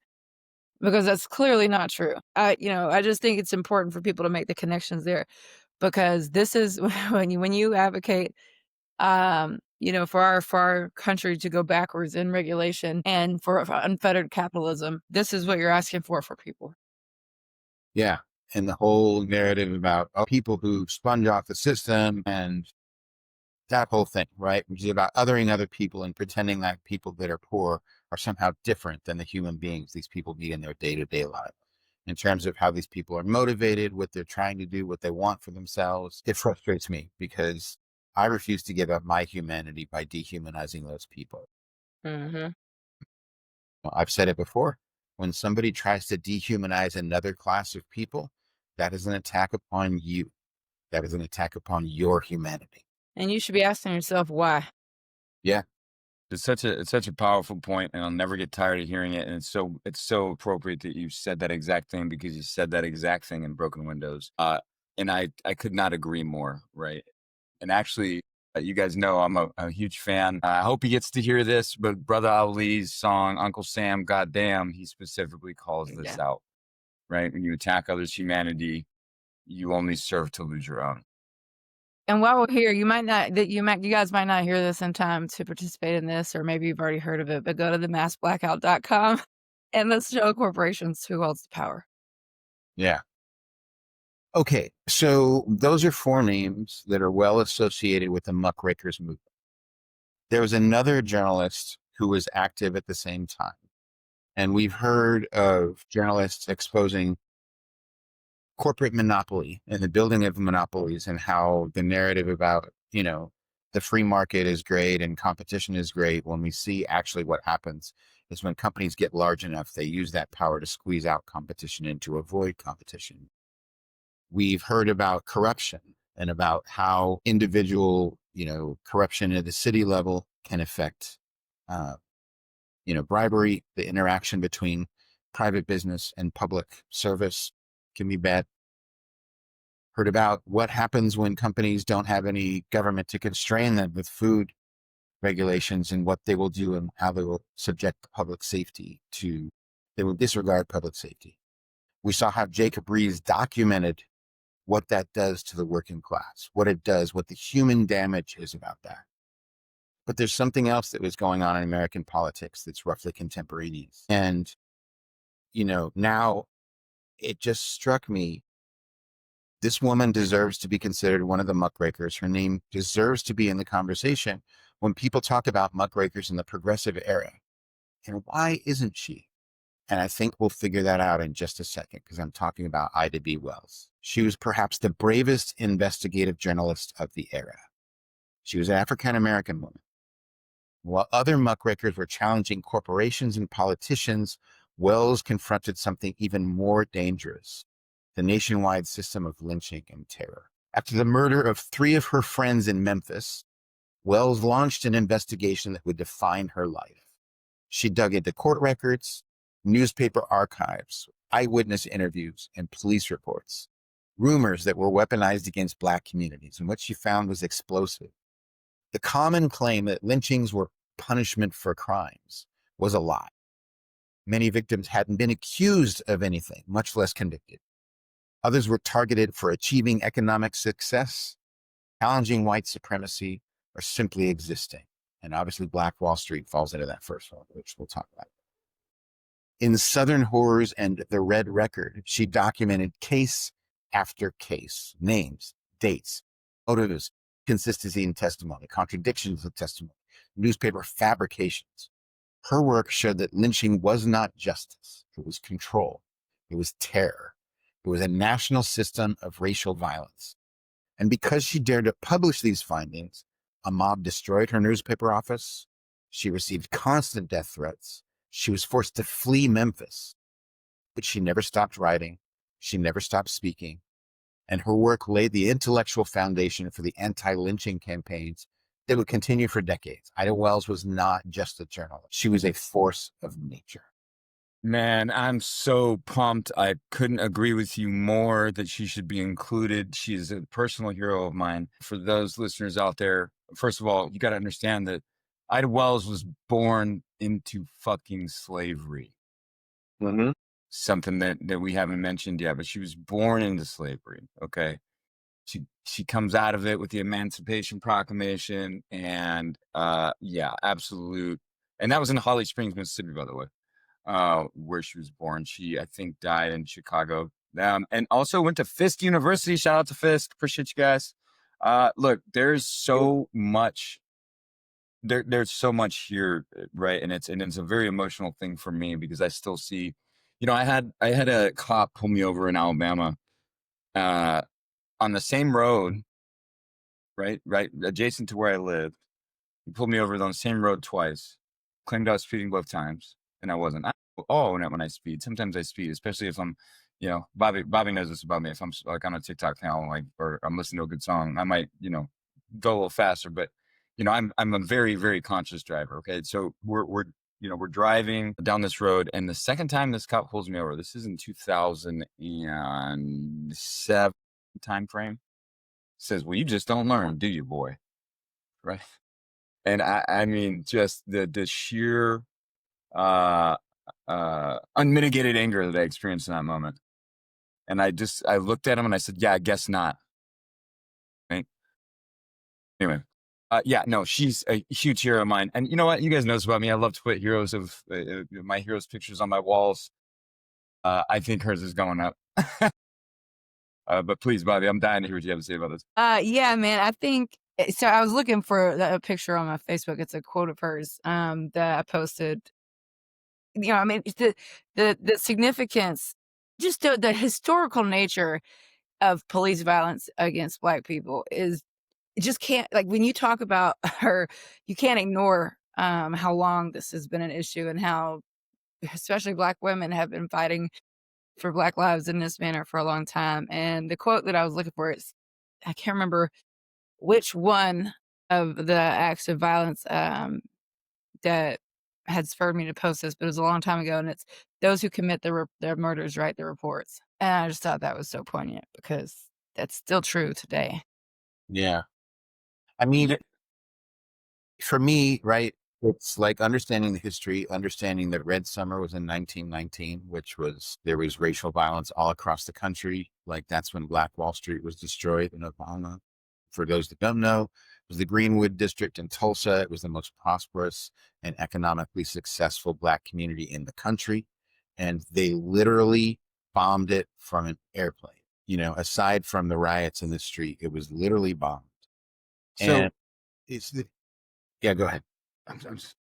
Because that's clearly not true. I just think it's important for people to make the connections there, because this is when you advocate, for our country to go backwards in regulation and for unfettered capitalism. This is what you're asking for people. Yeah. And the whole narrative about people who sponge off the system and that whole thing, right? Which is about othering other people and pretending that people that are poor are somehow different than the human beings these people meet in their day-to-day life. In terms of how these people are motivated, what they're trying to do, what they want for themselves, it frustrates me because I refuse to give up my humanity by dehumanizing those people. Mm-hmm. Well, I've said it before. When somebody tries to dehumanize another class of people, that is an attack upon you. That is an attack upon your humanity. And you should be asking yourself why. Yeah. It's such a powerful point, and I'll never get tired of hearing it. And it's so appropriate that you said that exact thing, because you said that exact thing in Broken Windows. And I could not agree more. Right. And actually, you guys know I'm a huge fan. I hope he gets to hear this, but Brother Ali's song Uncle Sam, Goddamn, he specifically calls this out. Right. When you attack others' humanity, you only serve to lose your own. And while we're here, you guys might not hear this in time to participate in this, or maybe you've already heard of it, but go to themassblackout.com and let's show corporations who holds the power. Yeah. Okay. So those are 4 names that are well associated with the Muckrakers movement. There was another journalist who was active at the same time. And we've heard of journalists exposing corporate monopoly and the building of monopolies, and how the narrative about, the free market is great and competition is great, when we see actually what happens is when companies get large enough, they use that power to squeeze out competition and to avoid competition. We've heard about corruption and about how individual, corruption at the city level can affect, bribery, the interaction between private business and public service can be bad. Heard about what happens when companies don't have any government to constrain them with food regulations, and what they will do and how they will subject public safety to, they will disregard public safety. We saw how Jacob Riis documented what that does to the working class, what it does, what the human damage is about that. But there's something else that was going on in American politics that's roughly contemporaneous. And, now it just struck me, this woman deserves to be considered one of the muckrakers. Her name deserves to be in the conversation when people talk about muckrakers in the progressive era. And why isn't she? And I think we'll figure that out in just a second, because I'm talking about Ida B. Wells. She was perhaps the bravest investigative journalist of the era. She was an African-American woman. While other muckrakers were challenging corporations and politicians, Wells confronted something even more dangerous: the nationwide system of lynching and terror. After the murder of 3 of her friends in Memphis, Wells launched an investigation that would define her life. She dug into court records, newspaper archives, eyewitness interviews, and police reports, rumors that were weaponized against Black communities, and what she found was explosive. The common claim that lynchings were punishment for crimes was a lie. Many victims hadn't been accused of anything, much less convicted. Others were targeted for achieving economic success, challenging white supremacy, or simply existing. And obviously Black Wall Street falls into that first one, which we'll talk about. In Southern Horrors and The Red Record, she documented case after case, names, dates, motives, consistency in testimony, contradictions of testimony, newspaper fabrications. Her work showed that lynching was not justice. It was control. It was terror. It was a national system of racial violence. And because she dared to publish these findings, a mob destroyed her newspaper office. She received constant death threats. She was forced to flee Memphis. But she never stopped writing. She never stopped speaking. And her work laid the intellectual foundation for the anti-lynching campaigns that would continue for decades. Ida Wells was not just a journalist. She was a force of nature. Man, I'm so pumped. I couldn't agree with you more that she should be included. She is a personal hero of mine. For those listeners out there, first of all, you got to understand that Ida Wells was born into fucking slavery. Mm-hmm. Something that we haven't mentioned yet, but she was born into slavery. Okay. She comes out of it with the Emancipation Proclamation, and absolute. And that was in Holly Springs, Mississippi, by the way, where she was born. She, I think, died in Chicago, and also went to Fisk University. Shout out to Fisk. Appreciate you guys. Look, there's so much. There's so much here, right? And it's a very emotional thing for me, because I still see, I had a cop pull me over in Alabama, on the same road, right adjacent to where I lived. He pulled me over on the same road twice, claimed I was speeding both times, and I wasn't. When I speed, sometimes I speed, especially if I'm, Bobby knows this about me. If I'm like on a TikTok channel, or I'm listening to a good song, I might, go a little faster. But, I'm a very, very conscious driver. Okay, so we're driving down this road, and the second time this cop pulls me over, this is in 2007 time frame, says, "Well, you just don't learn, do you, boy?" Right? And I mean, just the sheer unmitigated anger that I experienced in that moment. And I looked at him and I said, "Yeah, I guess not." Right? Anyway, yeah, no, she's a huge hero of mine. And you know what? You guys know this about me. I love to put my heroes pictures on my walls. I think hers is going up. But please, Bobby, I'm dying to hear what you have to say about this. Yeah, man. I think so. I was looking for a picture on my Facebook. It's a quote of hers that I posted. I mean, the significance, just the historical nature of police violence against Black people is it just can't, like, when you talk about her, you can't ignore how long this has been an issue and how especially Black women have been fighting for Black lives in this manner for a long time. And the quote that I was looking for is, I can't remember which one of the acts of violence that had spurred me to post this, but it was a long time ago. And it's those who commit their murders write the reports. And I just thought that was so poignant because that's still true today. Yeah. I mean, for me, right, it's like understanding the history, understanding that Red Summer was in 1919, there was racial violence all across the country. Like that's when Black Wall Street was destroyed in Oklahoma. For those that don't know, it was the Greenwood District in Tulsa. It was the most prosperous and economically successful Black community in the country. And they literally bombed it from an airplane. Aside from the riots in the street, it was literally bombed. So, Yeah, go ahead.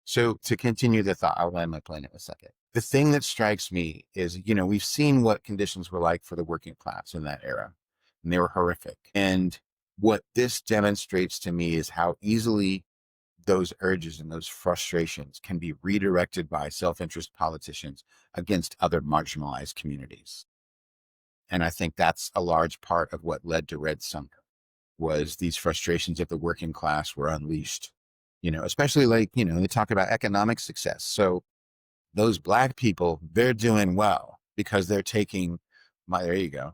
So to continue the thought, I'll land my plane in a second. The thing that strikes me is, we've seen what conditions were like for the working class in that era, and they were horrific. And what this demonstrates to me is how easily those urges and those frustrations can be redirected by self-interest politicians against other marginalized communities. And I think that's a large part of what led to Red Summer, was these frustrations of the working class were unleashed. Especially they talk about economic success. So those Black people, they're doing well because they're taking there you go.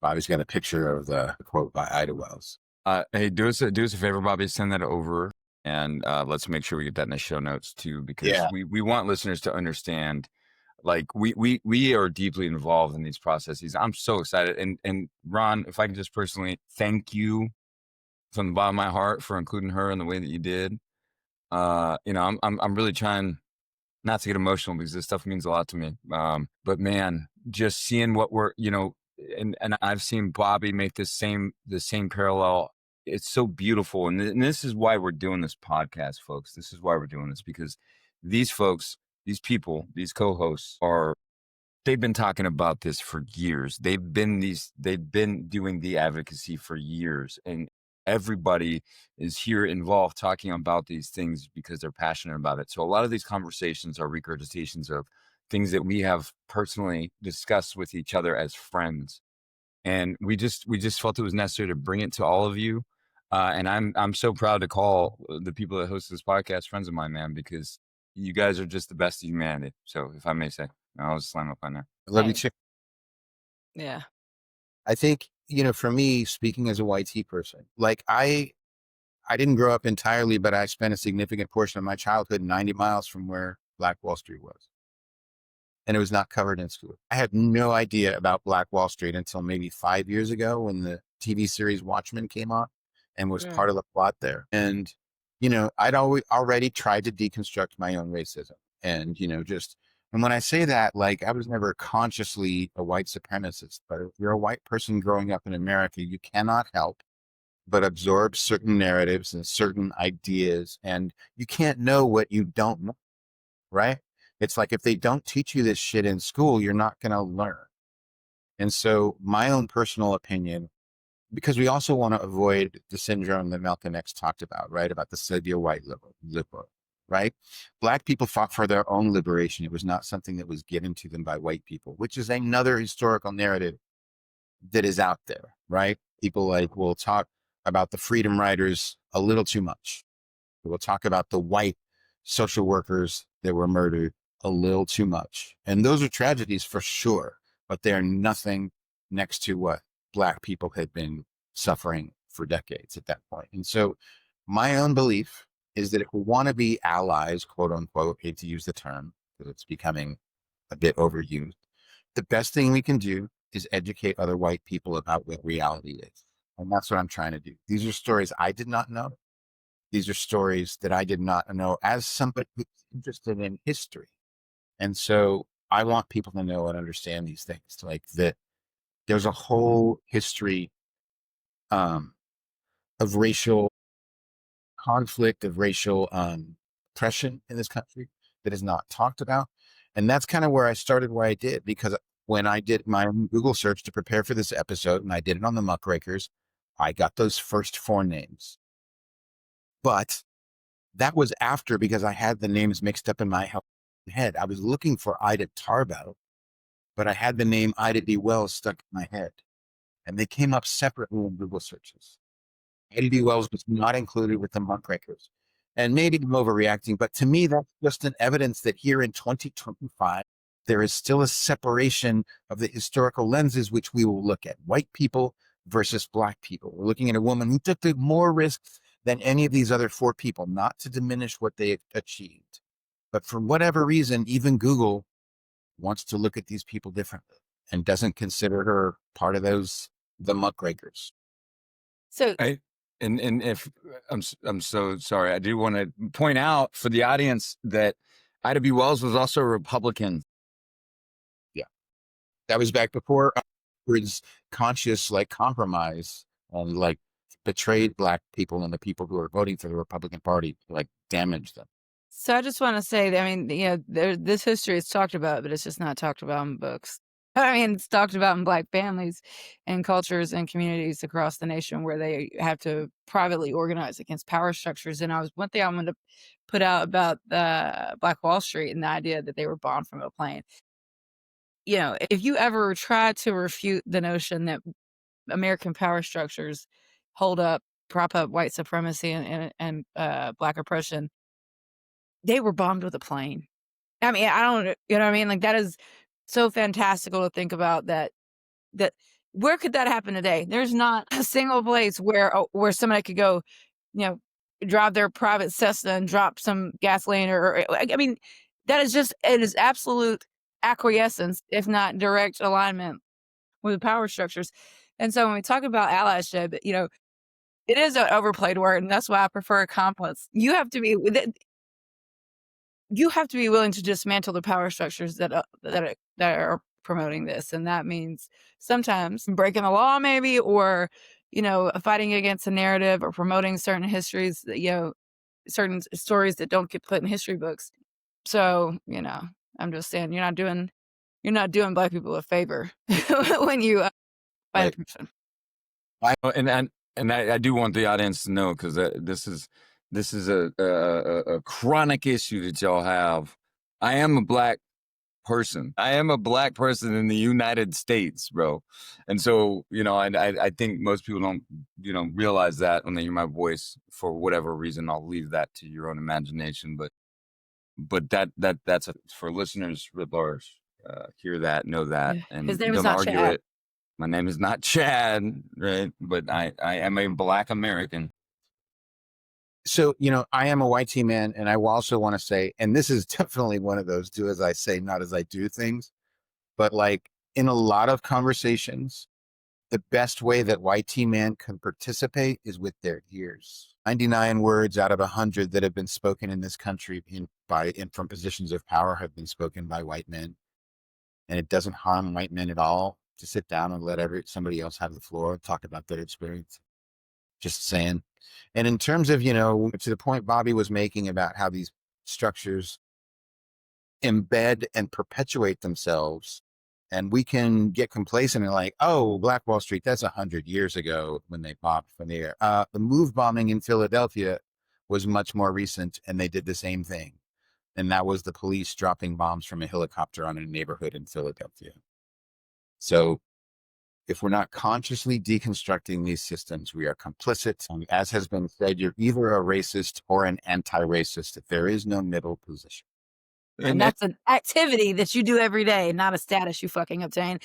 Bobby's got a picture of the quote by Ida Wells. Hey, do us a favor, Bobby, send that over and let's make sure we get that in the show notes too, because we want listeners to understand, like we are deeply involved in these processes. I'm so excited. And Ron, if I can just personally thank you from the bottom of my heart for including her in the way that you did. I'm really trying not to get emotional because this stuff means a lot to me. But man, just seeing what we're, and I've seen Bobby make the same parallel. It's so beautiful. And this is why we're doing this podcast, folks. This is why we're doing this, because these folks, these people, these co-hosts they've been talking about this for years. They've been doing the advocacy for years, and everybody is here involved talking about these things because they're passionate about it. So a lot of these conversations are regurgitations of things that we have personally discussed with each other as friends. And we just felt it was necessary to bring it to all of you. And I'm so proud to call the people that host this podcast friends of mine, man, because you guys are just the best of humanity. So if I may say, I'll just slam up on there. I love you, Chick. Yeah. I think, for me, speaking as a YT person, like I didn't grow up entirely, but I spent a significant portion of my childhood 90 miles from where Black Wall Street was. And it was not covered in school. I had no idea about Black Wall Street until maybe 5 years ago when the TV series Watchmen came on and was part of the plot there. And, I'd already tried to deconstruct my own racism. And, and when I say that, like, I was never consciously a white supremacist, but if you're a white person growing up in America, you cannot help but absorb certain narratives and certain ideas, and you can't know what you don't know, right? It's like if they don't teach you this shit in school, you're not going to learn. And so my own personal opinion, because we also want to avoid the syndrome that Malcolm X talked about, right? About the savior white liberal, right? Black people fought for their own liberation. It was not something that was given to them by white people, which is another historical narrative that is out there, right? People will talk about the freedom riders a little too much. We'll talk about the white social workers that were murdered a little too much. And those are tragedies for sure, but they're nothing next to what Black people had been suffering for decades at that point. And so my own belief is that if we want to be allies, quote unquote, hate to use the term because it's becoming a bit overused, the best thing we can do is educate other white people about what reality is. And that's what I'm trying to do. These are stories I did not know. These are stories that I did not know as somebody who's interested in history. And so I want people to know and understand these things, like that there's a whole history of racial conflict, of racial oppression in this country that is not talked about. And that's kind of where I started, where I did, because when I did my Google search to prepare for this episode, and I did it on the Muckrakers, I got those first 4 names. But that was after, because I had the names mixed up in my head. I was looking for Ida Tarbell, but I had the name Ida B. Wells stuck in my head. And they came up separately in Google searches. Ida B. Wells was not included with the Muckrakers. And maybe I'm overreacting, but to me, that's just an evidence that here in 2025, there is still a separation of the historical lenses which we will look at. White people versus Black people. We're looking at a woman who took more risks than any of these other 4 people, not to diminish what they achieved. But for whatever reason, even Google wants to look at these people differently and doesn't consider her part of the Muckrakers. So And if I'm so sorry, I do want to point out for the audience that Ida B. Wells was also a Republican. Yeah, that was back before his conscious compromise and betrayed Black people and the people who are voting for the Republican Party, damaged them. So I just want to say that, I mean, this history is talked about, but it's just not talked about in books. I mean, it's talked about in Black families and cultures and communities across the nation where they have to privately organize against power structures. And one thing I'm going to put out about the Black Wall Street and the idea that they were bombed from a plane. If you ever try to refute the notion that American power structures prop up white supremacy and Black oppression, they were bombed with a plane. I mean, I don't, you know what I mean? That is so fantastical to think about that where could that happen today? There's not a single place where somebody could go, drive their private Cessna and drop some gasoline I mean, it is absolute acquiescence, if not direct alignment with the power structures. And so when we talk about allyship, it is an overplayed word, and that's why I prefer accomplice. You have to be willing to dismantle the power structures that are promoting this, and that means sometimes breaking the law, maybe, or fighting against a narrative or promoting certain histories that certain stories that don't get put in history books. So I'm just saying you're not doing Black people a favor when you fight a person. And I do want the audience to know, because this is a chronic issue that y'all have. I am a Black person. I am a Black person in the United States, bro. And so, I think most people don't, realize that when they hear my voice. For whatever reason, I'll leave that to your own imagination. But that's for listeners writ large. Hear that, know that, and his name is don't not argue Chad. it. My name is not Chad, right? But I am a Black American. So, I am a white tea man, and I also want to say, and this is definitely one of those do as I say, not as I do things, but in a lot of conversations, the best way that white tea man can participate is with their ears. 99 words out of 100 that have been spoken in this country from positions of power have been spoken by white men. And it doesn't harm white men at all to sit down and let somebody else have the floor, talk about their experience. Just saying. And in terms of, to the point Bobby was making about how these structures embed and perpetuate themselves, and we can get complacent and oh, Black Wall Street, that's 100 years ago when they popped from the air. The move bombing in Philadelphia was much more recent, and they did the same thing. And that was the police dropping bombs from a helicopter on a neighborhood in Philadelphia. So if we're not consciously deconstructing these systems, we are complicit. As has been said, you're either a racist or an anti-racist. There is no middle position. And that's an activity that you do every day, not a status you fucking obtain.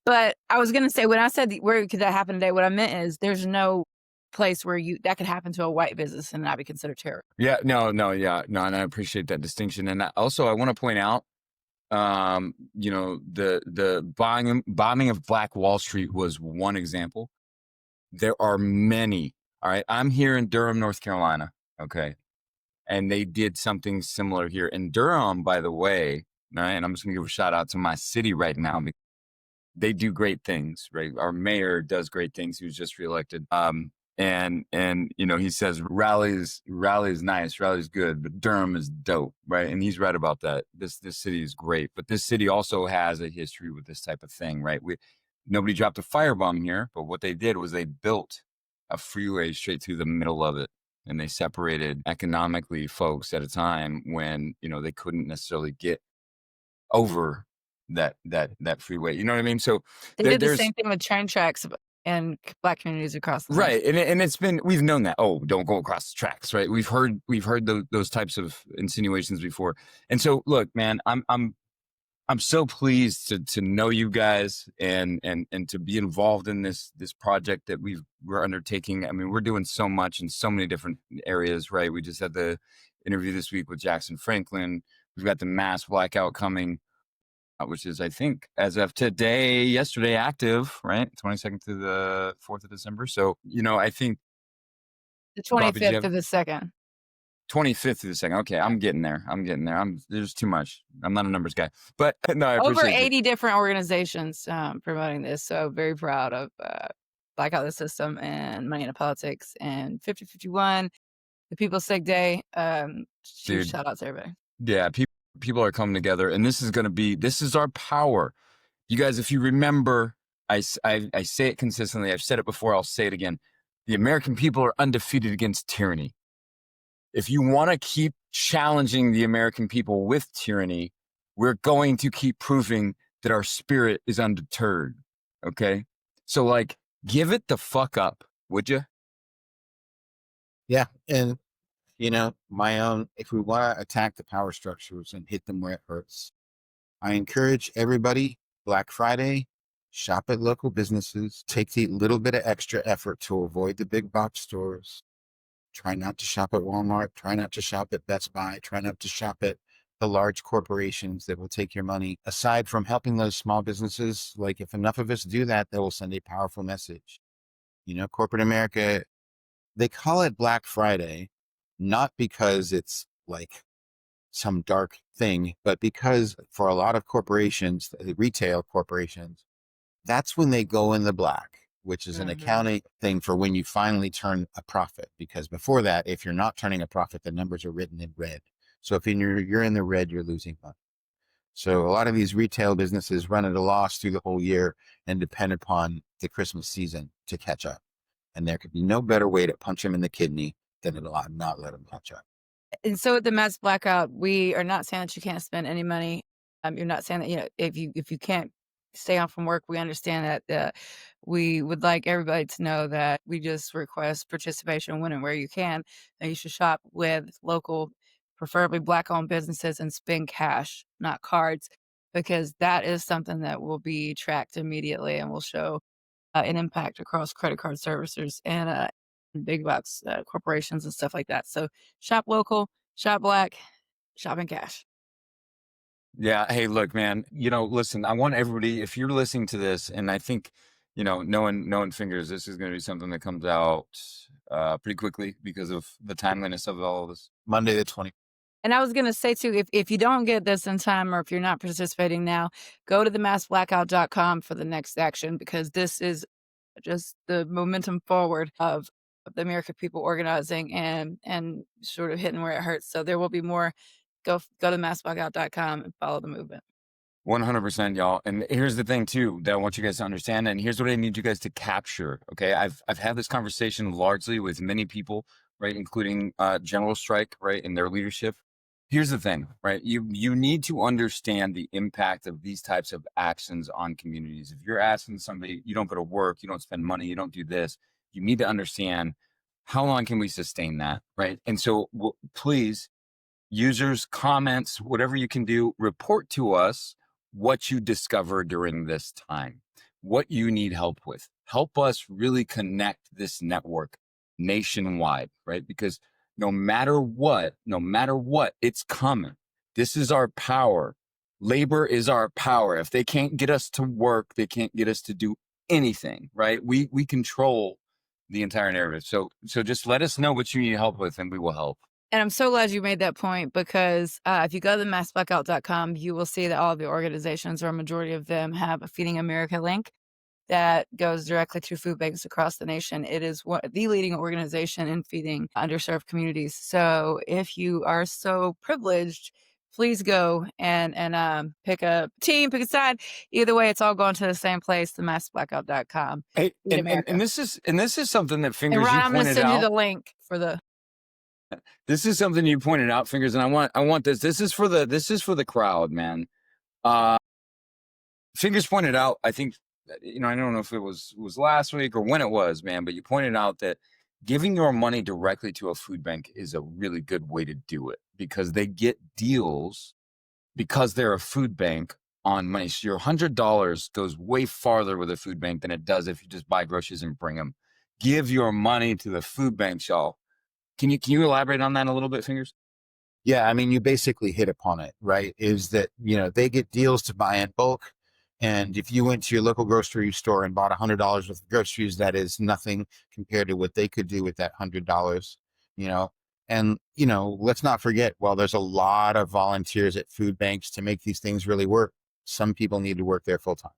But I was going to say, when I said where could that happen today, what I meant is there's no place where that could happen to a white business and not be considered terror. Yeah, no, and I appreciate that distinction. And I want to point out, the bombing of Black Wall Street was one example. There are many. All right, I'm here in Durham, North Carolina. Okay. And they did something similar here in Durham, by the way. All right. And I'm just going to give a shout out to my city right now. They do great things, right? Our mayor does great things. He was just reelected. And you know, he says rally is nice, rally is good, but Durham is dope, right? And he's right about that. This city is great, but this city also has a history with this type of thing, right? Nobody dropped a firebomb here, but what they did was they built a freeway straight through the middle of it, and they separated economically folks at a time when, you know, they couldn't necessarily get over that freeway. You know what I mean? So They did the same thing with train tracks in Black communities across the right, and it's been, we've known that. Oh, don't go across the tracks, right? We've heard those types of insinuations before. And so, look, man, I'm so pleased to know you guys and to be involved in this project that we're undertaking. I mean, we're doing so much in so many different areas, right? We just had the interview this week with Jackson Franklin. We've got the mass blackout coming, which is, I think, as of yesterday, active, right? 22nd to the 4th of December. So, you know, I think the 25th to the 2nd. 25th to the 2nd. Okay, I'm getting there. There's too much. I'm not a numbers guy, but no, I Over appreciate 80 different organizations promoting this. So very proud of Blackout the System and Money into Politics and 5051, the People's Sick Day. Huge shout out to everybody. Yeah, people are coming together, and this is our power. You guys, if you remember, I say it consistently. I've said it before. I'll say it again. The American people are undefeated against tyranny. If you want to keep challenging the American people with tyranny, we're going to keep proving that our spirit is undeterred. Okay? So, like, give it the fuck up, would you? Yeah. And, you know, if we want to attack the power structures and hit them where it hurts, I encourage everybody, Black Friday, shop at local businesses, take the little bit of extra effort to avoid the big box stores. Try not to shop at Walmart. Try not to shop at Best Buy. Try not to shop at the large corporations that will take your money. Aside from helping those small businesses, like if enough of us do that, they will send a powerful message. You know, corporate America, they call it Black Friday, not because it's like some dark thing, but because for a lot of corporations, retail corporations, that's when they go in the black, which is an accounting thing for when you finally turn a profit. Because before that, if you're not turning a profit, the numbers are written in red. So if you're in the red, you're losing money. So a lot of these retail businesses run at a loss through the whole year and depend upon the Christmas season to catch up. And there could be no better way to punch them in the kidney than to not let them catch up. And so at the mass blackout, we are not saying that you can't spend any money. You're not saying that, you know, if you can't stay on from work, we understand that. We would like everybody to know that we just request participation when and where you can. And you should shop with local, preferably Black-owned businesses, and spend cash, not cards, because that is something that will be tracked immediately and will show an impact across credit card servicers and big box corporations and stuff like that. So shop local, shop Black, shop in cash. Yeah. Hey, look, man, you know, listen, I want everybody, if you're listening to this, and I think, you know, knowing fingers, this is going to be something that comes out pretty quickly because of the timeliness of all of this. Monday the 20th. And I was going to say, too, if you don't get this in time, or if you're not participating now, go to themassblackout.com for the next action, because this is just the momentum forward of the American people organizing and sort of hitting where it hurts. So there will be more. Go to massblackout.com and follow the movement. 100%, y'all. And here's the thing too that I want you guys to understand, and here's what I need you guys to capture. Okay, I've had this conversation largely with many people, right, including General Strike, right, and their leadership. Here's the thing, right? You need to understand the impact of these types of actions on communities. If you're asking somebody, you don't go to work, you don't spend money, you don't do this, you need to understand how long can we sustain that, right? And so please, users, comments, whatever you can do, report to us what you discover during this time, what you need help with. Help us really connect this network nationwide, right? Because no matter what, it's coming. This is our power. Labor is our power. If they can't get us to work, they can't get us to do anything, right? We control the entire narrative. So just let us know what you need help with, and we will help. And I'm so glad you made that point, because if you go to massblackout.com, you will see that all of the organizations, or a majority of them, have a Feeding America link that goes directly to food banks across the nation. It is the leading organization in feeding underserved communities. So if you are so privileged, please go and pick a team, pick a side. Either way, it's all going to the same place, the massblackout.com. Hey, Feed and America. this is something that And Fingers Ron, you I'm going to pointed send you out. the link for the. This is something you pointed out, Fingers, and I want this. This is for the crowd, man. Fingers pointed out, I think, I don't know if it was last week or when it was, man, but you pointed out that giving your money directly to a food bank is a really good way to do it, because they get deals because they're a food bank on money. So your $100 goes way farther with a food bank than it does if you just buy groceries and bring them. Give your money to the food bank, y'all. Can you elaborate on that a little bit, Fingers? Yeah, I mean, you basically hit upon it, right? Is that, they get deals to buy in bulk. And if you went to your local grocery store and bought $100 worth of groceries, that is nothing compared to what they could do with that $100, And, let's not forget, while there's a lot of volunteers at food banks to make these things really work, some people need to work there full time.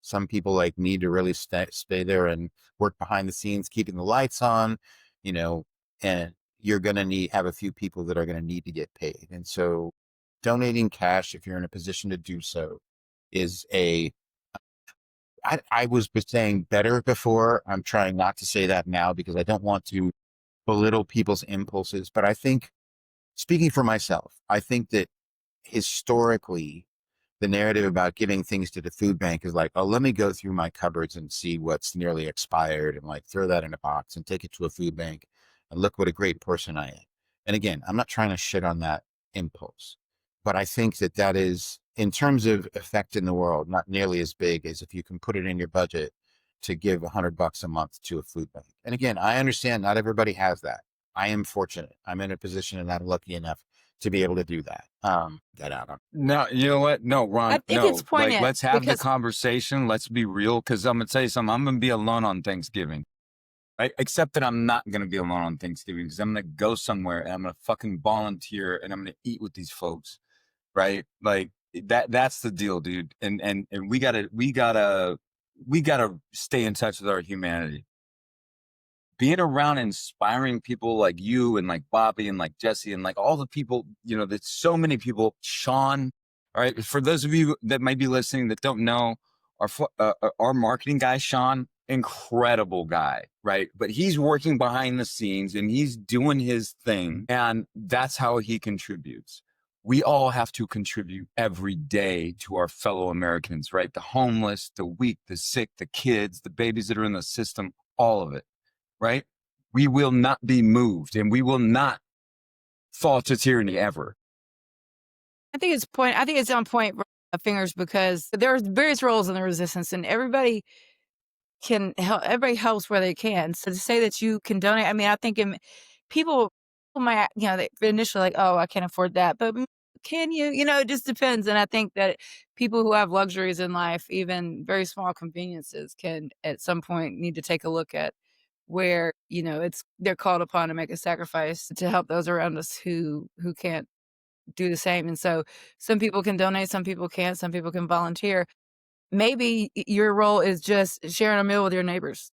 Some people need to really stay there and work behind the scenes, keeping the lights on, and you're going to have a few people that are going to need to get paid. And so donating cash, if you're in a position to do so, is I was saying better before. I'm trying not to say that now because I don't want to belittle people's impulses. But I think, speaking for myself, I think that historically, the narrative about giving things to the food bank is like, oh, let me go through my cupboards and see what's nearly expired and throw that in a box and take it to a food bank and look what a great person I am. And again, I'm not trying to shit on that impulse, but I think that is, in terms of effect in the world, not nearly as big as if you can put it in your budget to give $100 a month to a food bank. And again, I understand not everybody has that. I am fortunate. I'm in a position and I'm lucky enough to be able to do that. Get out of. No, you know what? No, Ron. I think it's poignant. Let's have the because conversation. Let's be real, because I'm gonna tell you something. I'm gonna be alone on Thanksgiving. Right? Except that I'm not gonna be alone on Thanksgiving, because I'm gonna go somewhere and I'm gonna fucking volunteer and I'm gonna eat with these folks. Right? That's the deal, dude. And we gotta stay in touch with our humanity. Being around inspiring people like you and like Bobby and like Jesse and like all the people, there's so many people. Sean, all right. For those of you that might be listening that don't know, our marketing guy, Sean, incredible guy, right? But he's working behind the scenes and he's doing his thing, and that's how he contributes. We all have to contribute every day to our fellow Americans, right? The homeless, the weak, the sick, the kids, the babies that are in the system, all of it. Right? We will not be moved, and we will not fall to tyranny ever. I think it's on point, Fingers, because there's various roles in the resistance, and everybody can help. Everybody helps where they can. So to say that you can donate, I mean, I think people might, they initially like, oh, I can't afford that, but can you? It just depends. And I think that people who have luxuries in life, even very small conveniences, can at some point need to take a look at where they're called upon to make a sacrifice to help those around us who can't do the same. And so some people can donate, some people can't, some people can volunteer. Maybe your role is just sharing a meal with your neighbors,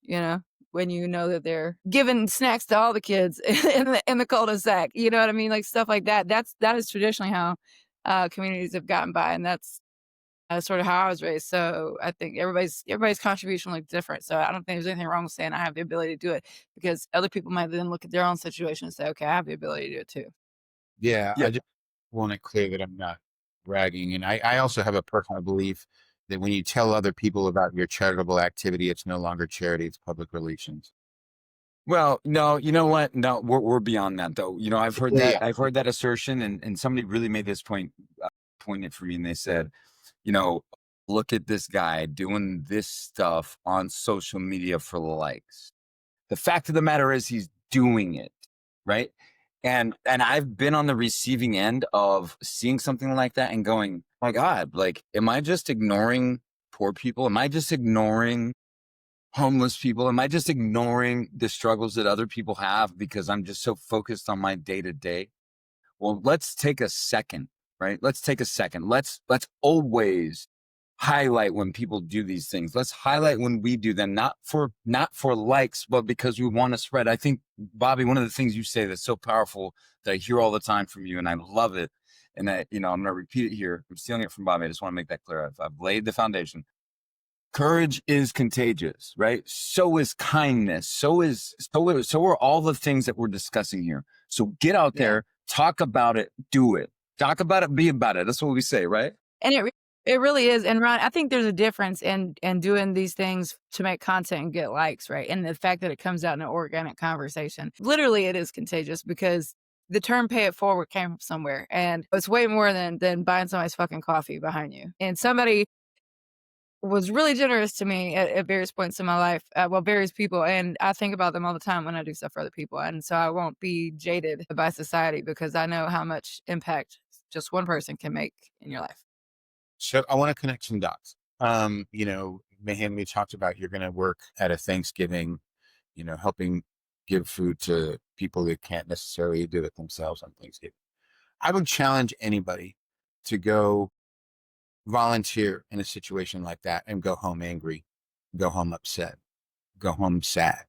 when you know that they're giving snacks to all the kids in the cul-de-sac. You know what I mean? Like stuff like that. That is traditionally how communities have gotten by, and that's sort of how I was raised. So I think everybody's contribution looks different. So I don't think there's anything wrong with saying I have the ability to do it, because other people might then look at their own situation and say, okay, I have the ability to do it too. Yeah, Yeah. I just want it clear that I'm not bragging. And I also have a personal belief that when you tell other people about your charitable activity, it's no longer charity, it's public relations. Well, no, you know what? No, we're beyond that, though. I've heard Yeah, that. yeah. I've heard that assertion, and somebody really made this pointed for me, and they said, look at this guy doing this stuff on social media for likes. The fact of the matter is he's doing it, right? And I've been on the receiving end of seeing something like that and going, my God, am I just ignoring poor people? Am I just ignoring homeless people? Am I just ignoring the struggles that other people have because I'm just so focused on my day to day? Well, let's take a second, right? Let's take a second. Let's always highlight when people do these things. Let's highlight when we do them, not for likes, but because we want to spread. I think, Bobby, one of the things you say that's so powerful that I hear all the time from you, and I love it. And I'm going to repeat it here. I'm stealing it from Bobby. I just want to make that clear. I've laid the foundation. Courage is contagious, right? So is kindness. So are all the things that we're discussing here. So get out there, talk about it, do it. Talk about it, be about it. That's what we say, right? And it really is. And Ron, I think there's a difference in doing these things to make content and get likes, right? And the fact that it comes out in an organic conversation. Literally, it is contagious because the term "pay it forward" came from somewhere, and it's way more than buying somebody's fucking coffee behind you. And somebody was really generous to me at various points in my life. Various people, and I think about them all the time when I do stuff for other people. And so I won't be jaded by society because I know how much impact just one person can make in your life. So I want to connect some dots. Mayhem, we talked about you're going to work at a Thanksgiving, helping give food to people that can't necessarily do it themselves on Thanksgiving. I would challenge anybody to go volunteer in a situation like that and go home angry, go home upset, go home sad.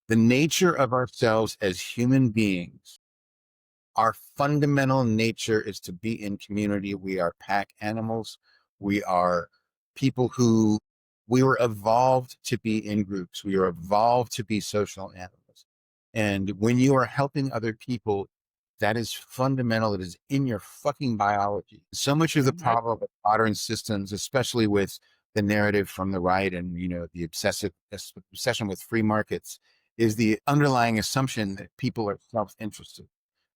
The nature of ourselves as human beings, our fundamental nature is to be in community. We are pack animals. We are people who we were evolved to be in groups. We are evolved to be social animals. And when you are helping other people, that is fundamental. It is in your fucking biology. So much of the problem with modern systems, especially with the narrative from the right and, the obsession with free markets, is the underlying assumption that people are self-interested.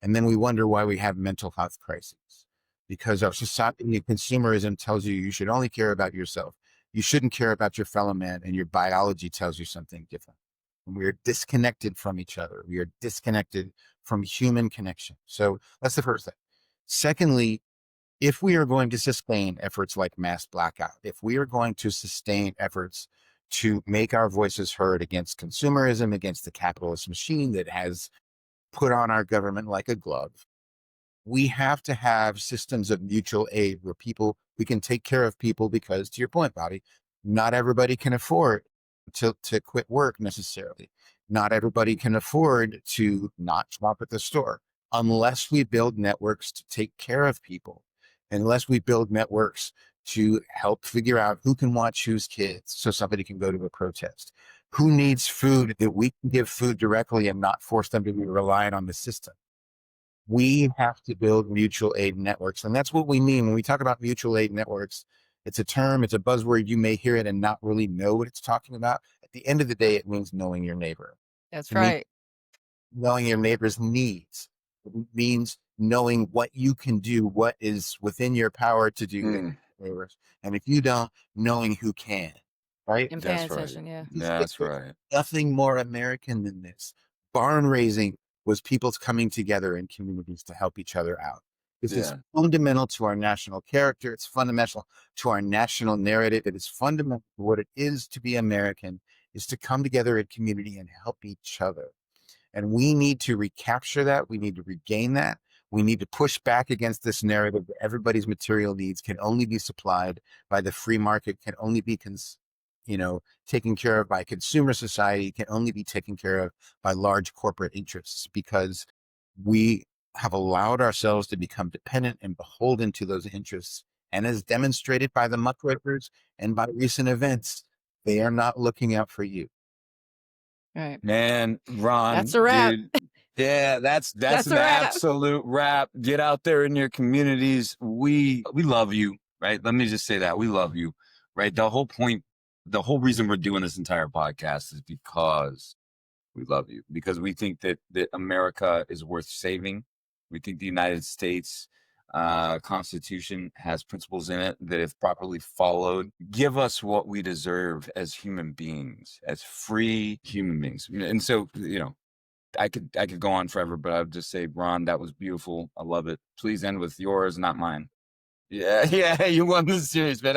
And then we wonder why we have mental health crises, because our society and consumerism tells you should only care about yourself. You shouldn't care about your fellow man, and your biology tells you something different. And we are disconnected from each other. We are disconnected from human connection. So that's the first thing. Secondly, if we are going to sustain efforts like mass blackout, if we are going to sustain efforts to make our voices heard against consumerism, against the capitalist machine that has put on our government like a glove, we have to have systems of mutual aid where we can take care of people, because, to your point, Bobby, not everybody can afford to quit work necessarily. Not everybody can afford to not shop at the store unless we build networks to take care of people, unless we build networks to help figure out who can watch whose kids so somebody can go to a protest, who needs food that we can give food directly and not force them to be reliant on the system. We have to build mutual aid networks. And that's what we mean when we talk about mutual aid networks. It's a term, it's a buzzword. You may hear it and not really know what it's talking about. At the end of the day, it means knowing your neighbor. That's right. Knowing your neighbor's needs. It means knowing what you can do, what is within your power to do. And if you don't, knowing who can. Right? And paying attention, yeah. That's right. Nothing more American than this. Barn raising was people's coming together in communities to help each other out. This is fundamental to our national character. It's fundamental to our national narrative. It is fundamental to what it is to be American, is to come together in community and help each other. And we need to recapture that. We need to regain that. We need to push back against this narrative that everybody's material needs can only be supplied by the free market, can only be taken care of by consumer society, can only be taken care of by large corporate interests, because we have allowed ourselves to become dependent and beholden to those interests. And as demonstrated by the Muckrakers and by recent events, they are not looking out for you. Right. Man, Ron, that's a wrap. Dude, yeah, that's an absolute wrap. Get out there in your communities. We love you, right? Let me just say that. We love you, right? The whole reason we're doing this entire podcast is because we love you, because we think that America is worth saving. We think the United States Constitution has principles in it that, if properly followed, give us what we deserve as human beings, as free human beings. And so, I could go on forever, but I would just say, Ron, that was beautiful. I love it. Please end with yours, not mine. Yeah, you won this series, man.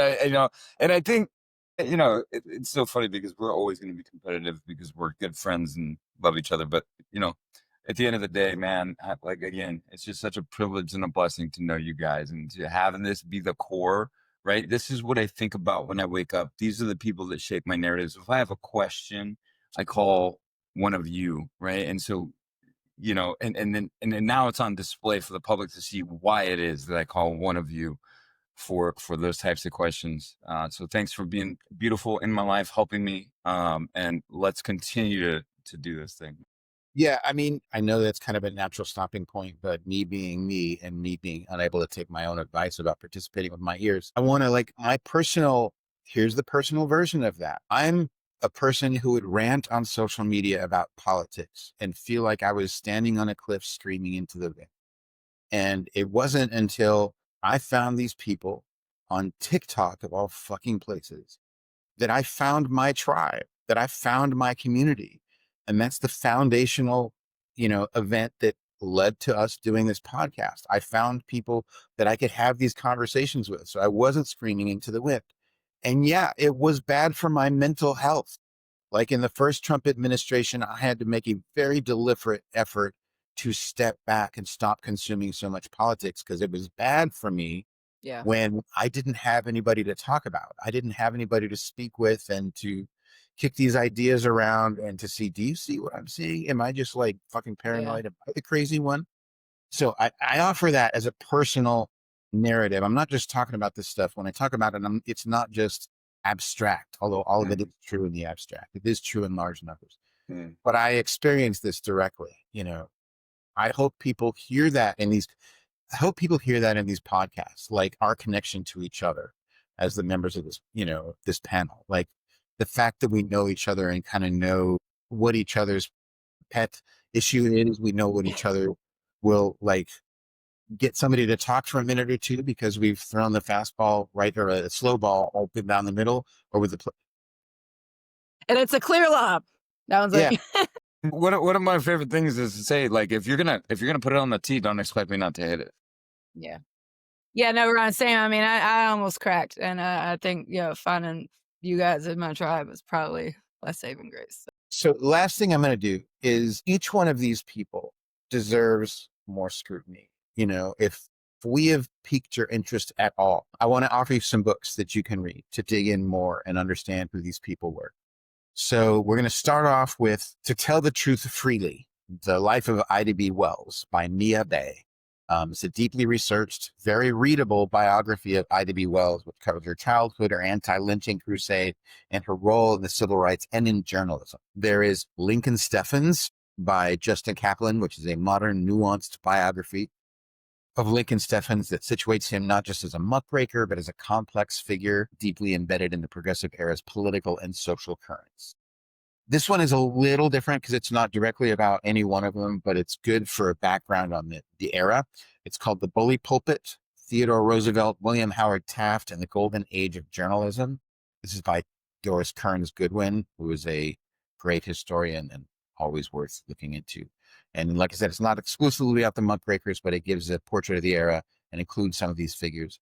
And I think It's so funny because we're always going to be competitive because we're good friends and love each other. But, at the end of the day, man, like, again, it's just such a privilege and a blessing to know you guys and to having this be the core, right? This is what I think about when I wake up. These are the people that shape my narratives. If I have a question, I call one of you, right? And so, and then now it's on display for the public to see why it is that I call one of you for those types of questions. So thanks for being beautiful in my life, helping me, and let's continue to do this thing. Yeah, I mean, I know that's kind of a natural stopping point, but me being me and me being unable to take my own advice about participating with my ears, I want to here's the personal version of that. I'm a person who would rant on social media about politics and feel like I was standing on a cliff screaming into the wind. And it wasn't until I found these people on TikTok of all fucking places that I found my tribe, that I found my community. And that's the foundational, event that led to us doing this podcast. I found people that I could have these conversations with. So I wasn't screaming into the wind. And yeah, it was bad for my mental health. Like in the first Trump administration, I had to make a very deliberate effort to step back and stop consuming so much politics because it was bad for me Yeah. when I didn't have anybody to talk about. I didn't have anybody to speak with and to kick these ideas around and to see, do you see what I'm seeing? Am I just like fucking paranoid? Am I the crazy one? So I offer that as a personal narrative. I'm not just talking about this stuff. When I talk about it, it's not just abstract, although all of it is true in the abstract. It is true in large numbers. But I experienced this directly. I hope people hear that in these podcasts, like our connection to each other as the members of this panel. Like the fact that we know each other and kind of know what each other's pet issue is. We know what each other will like get somebody to talk for a minute or two because we've thrown the fastball right or a slow ball open down the middle or with the And it's a clear lob. That one's like, One of my favorite things is to say, like, if you're gonna put it on the tee, don't expect me not to hit it. yeah. Yeah, no, Ron, same. I mean, I almost cracked. And I think, finding you guys in my tribe was probably my saving grace. So last thing I'm going to do is each one of these people deserves more scrutiny. If we have piqued your interest at all, I want to offer you some books that you can read to dig in more and understand who these people were. So we're going to start off with To Tell the Truth Freely, The Life of Ida B. Wells by Mia Bay. It's a deeply researched, very readable biography of Ida B. Wells, which covers her childhood, her anti-lynching crusade, and her role in the civil rights and in journalism. There is Lincoln Steffens by Justin Kaplan, which is a modern, nuanced biography of Lincoln Steffens that situates him not just as a muckraker, but as a complex figure deeply embedded in the progressive era's political and social currents. This one is a little different because it's not directly about any one of them, but it's good for a background on the era. It's called The Bully Pulpit, Theodore Roosevelt, William Howard Taft, and the Golden Age of Journalism. This is by Doris Kearns Goodwin, who is a great historian and always worth looking into. And like I said, it's not exclusively about the muckrakers, but it gives a portrait of the era and includes some of these figures.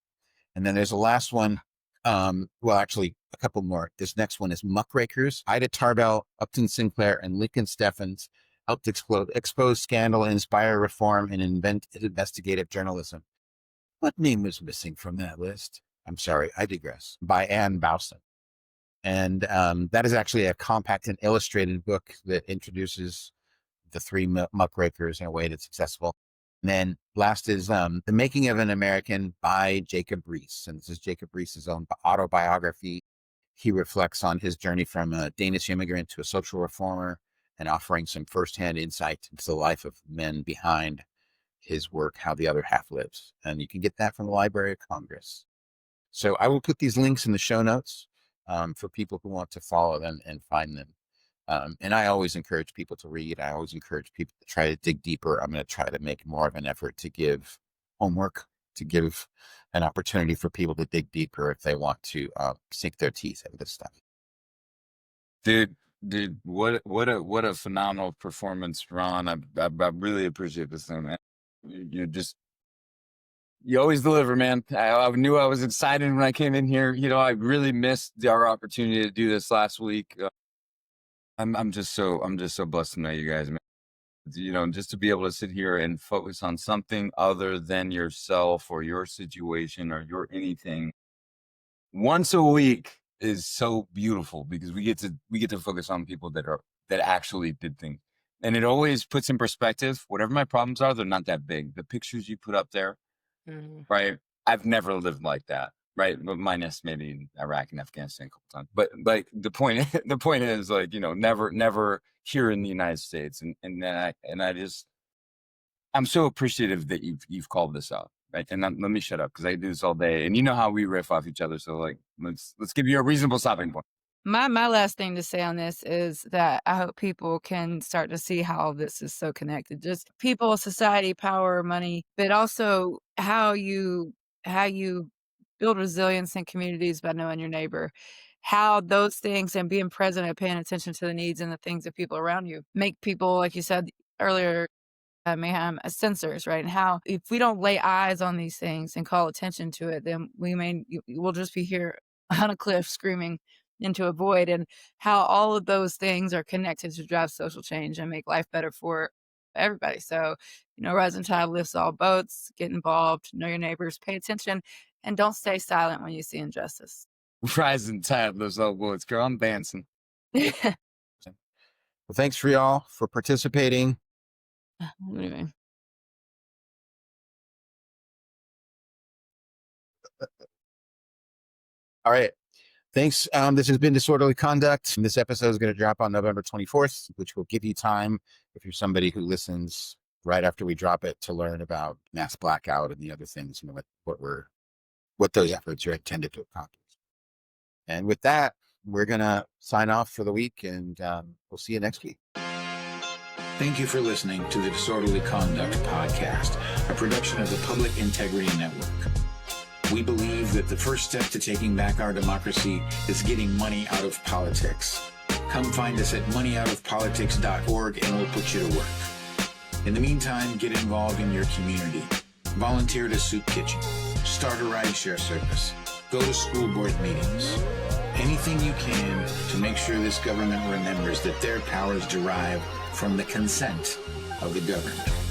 And then there's a last one. Actually, a couple more. This next one is Muckrakers. Ida Tarbell, Upton Sinclair, and Lincoln Steffens helped expose scandal, inspire reform, and invent investigative journalism. What name was missing from that list? I'm sorry, I digress. By Ann Bowson. And that is actually a compact and illustrated book that introduces the three muckrakers in a way that's accessible. And then last is The Making of an American by Jacob Riis. And this is Jacob Riis's own autobiography. He reflects on his journey from a Danish immigrant to a social reformer and offering some firsthand insight into the life of men behind his work, how the other half lives. And you can get that from the Library of Congress. So I will put these links in the show notes for people who want to follow them and find them. And I always encourage people to read. I always encourage people to try to dig deeper. I'm going to try to make more of an effort to give homework, to give an opportunity for people to dig deeper if they want to sink their teeth into this stuff. Dude, what a phenomenal performance, Ron. I really appreciate this thing, man. You're just You always deliver, man. I knew I was excited when I came in here. I really missed our opportunity to do this last week. I'm just so blessed to know you guys, man. Just to be able to sit here and focus on something other than yourself or your situation or your anything once a week is so beautiful, because we get to focus on people that actually did things. And it always puts in perspective, whatever my problems are, they're not that big. The pictures you put up there, right? I've never lived like that, right? But minus maybe Iraq and Afghanistan a couple times. But like the point is, like, never here in the United States. I'm so appreciative that you've called this out, right? And let me shut up, because I do this all day, and you know how we riff off each other. So like, let's give you a reasonable stopping point. My last thing to say on this is that I hope people can start to see how this is so connected. Just people, society, power, money, but also how you build resilience in communities by knowing your neighbor. How those things and being present and paying attention to the needs and the things of people around you make people, like you said earlier, mayhem as sensors, right? And how if we don't lay eyes on these things and call attention to it, then we'll just be here on a cliff screaming into a void. And how all of those things are connected to drive social change and make life better for everybody. So, rising tide lifts all boats. Get involved, know your neighbors, pay attention, and don't stay silent when you see injustice. Rising tide lifts all boats, girl. I'm dancing. Well, thanks for y'all for participating. Anyway. All right. Thanks. This has been Disorderly Conduct. This episode is going to drop on November 24th, which will give you time, if you're somebody who listens right after we drop it, to learn about mass blackout and the other things, what those efforts are intended to accomplish. And with that, we're going to sign off for the week, and we'll see you next week. Thank you for listening to the Disorderly Conduct Podcast, a production of the Public Integrity Network. We believe that the first step to taking back our democracy is getting money out of politics. Come find us at moneyoutofpolitics.org and we'll put you to work. In the meantime, get involved in your community. Volunteer at a soup kitchen. Start a rideshare service. Go to school board meetings. Anything you can to make sure this government remembers that their powers derive from the consent of the governed.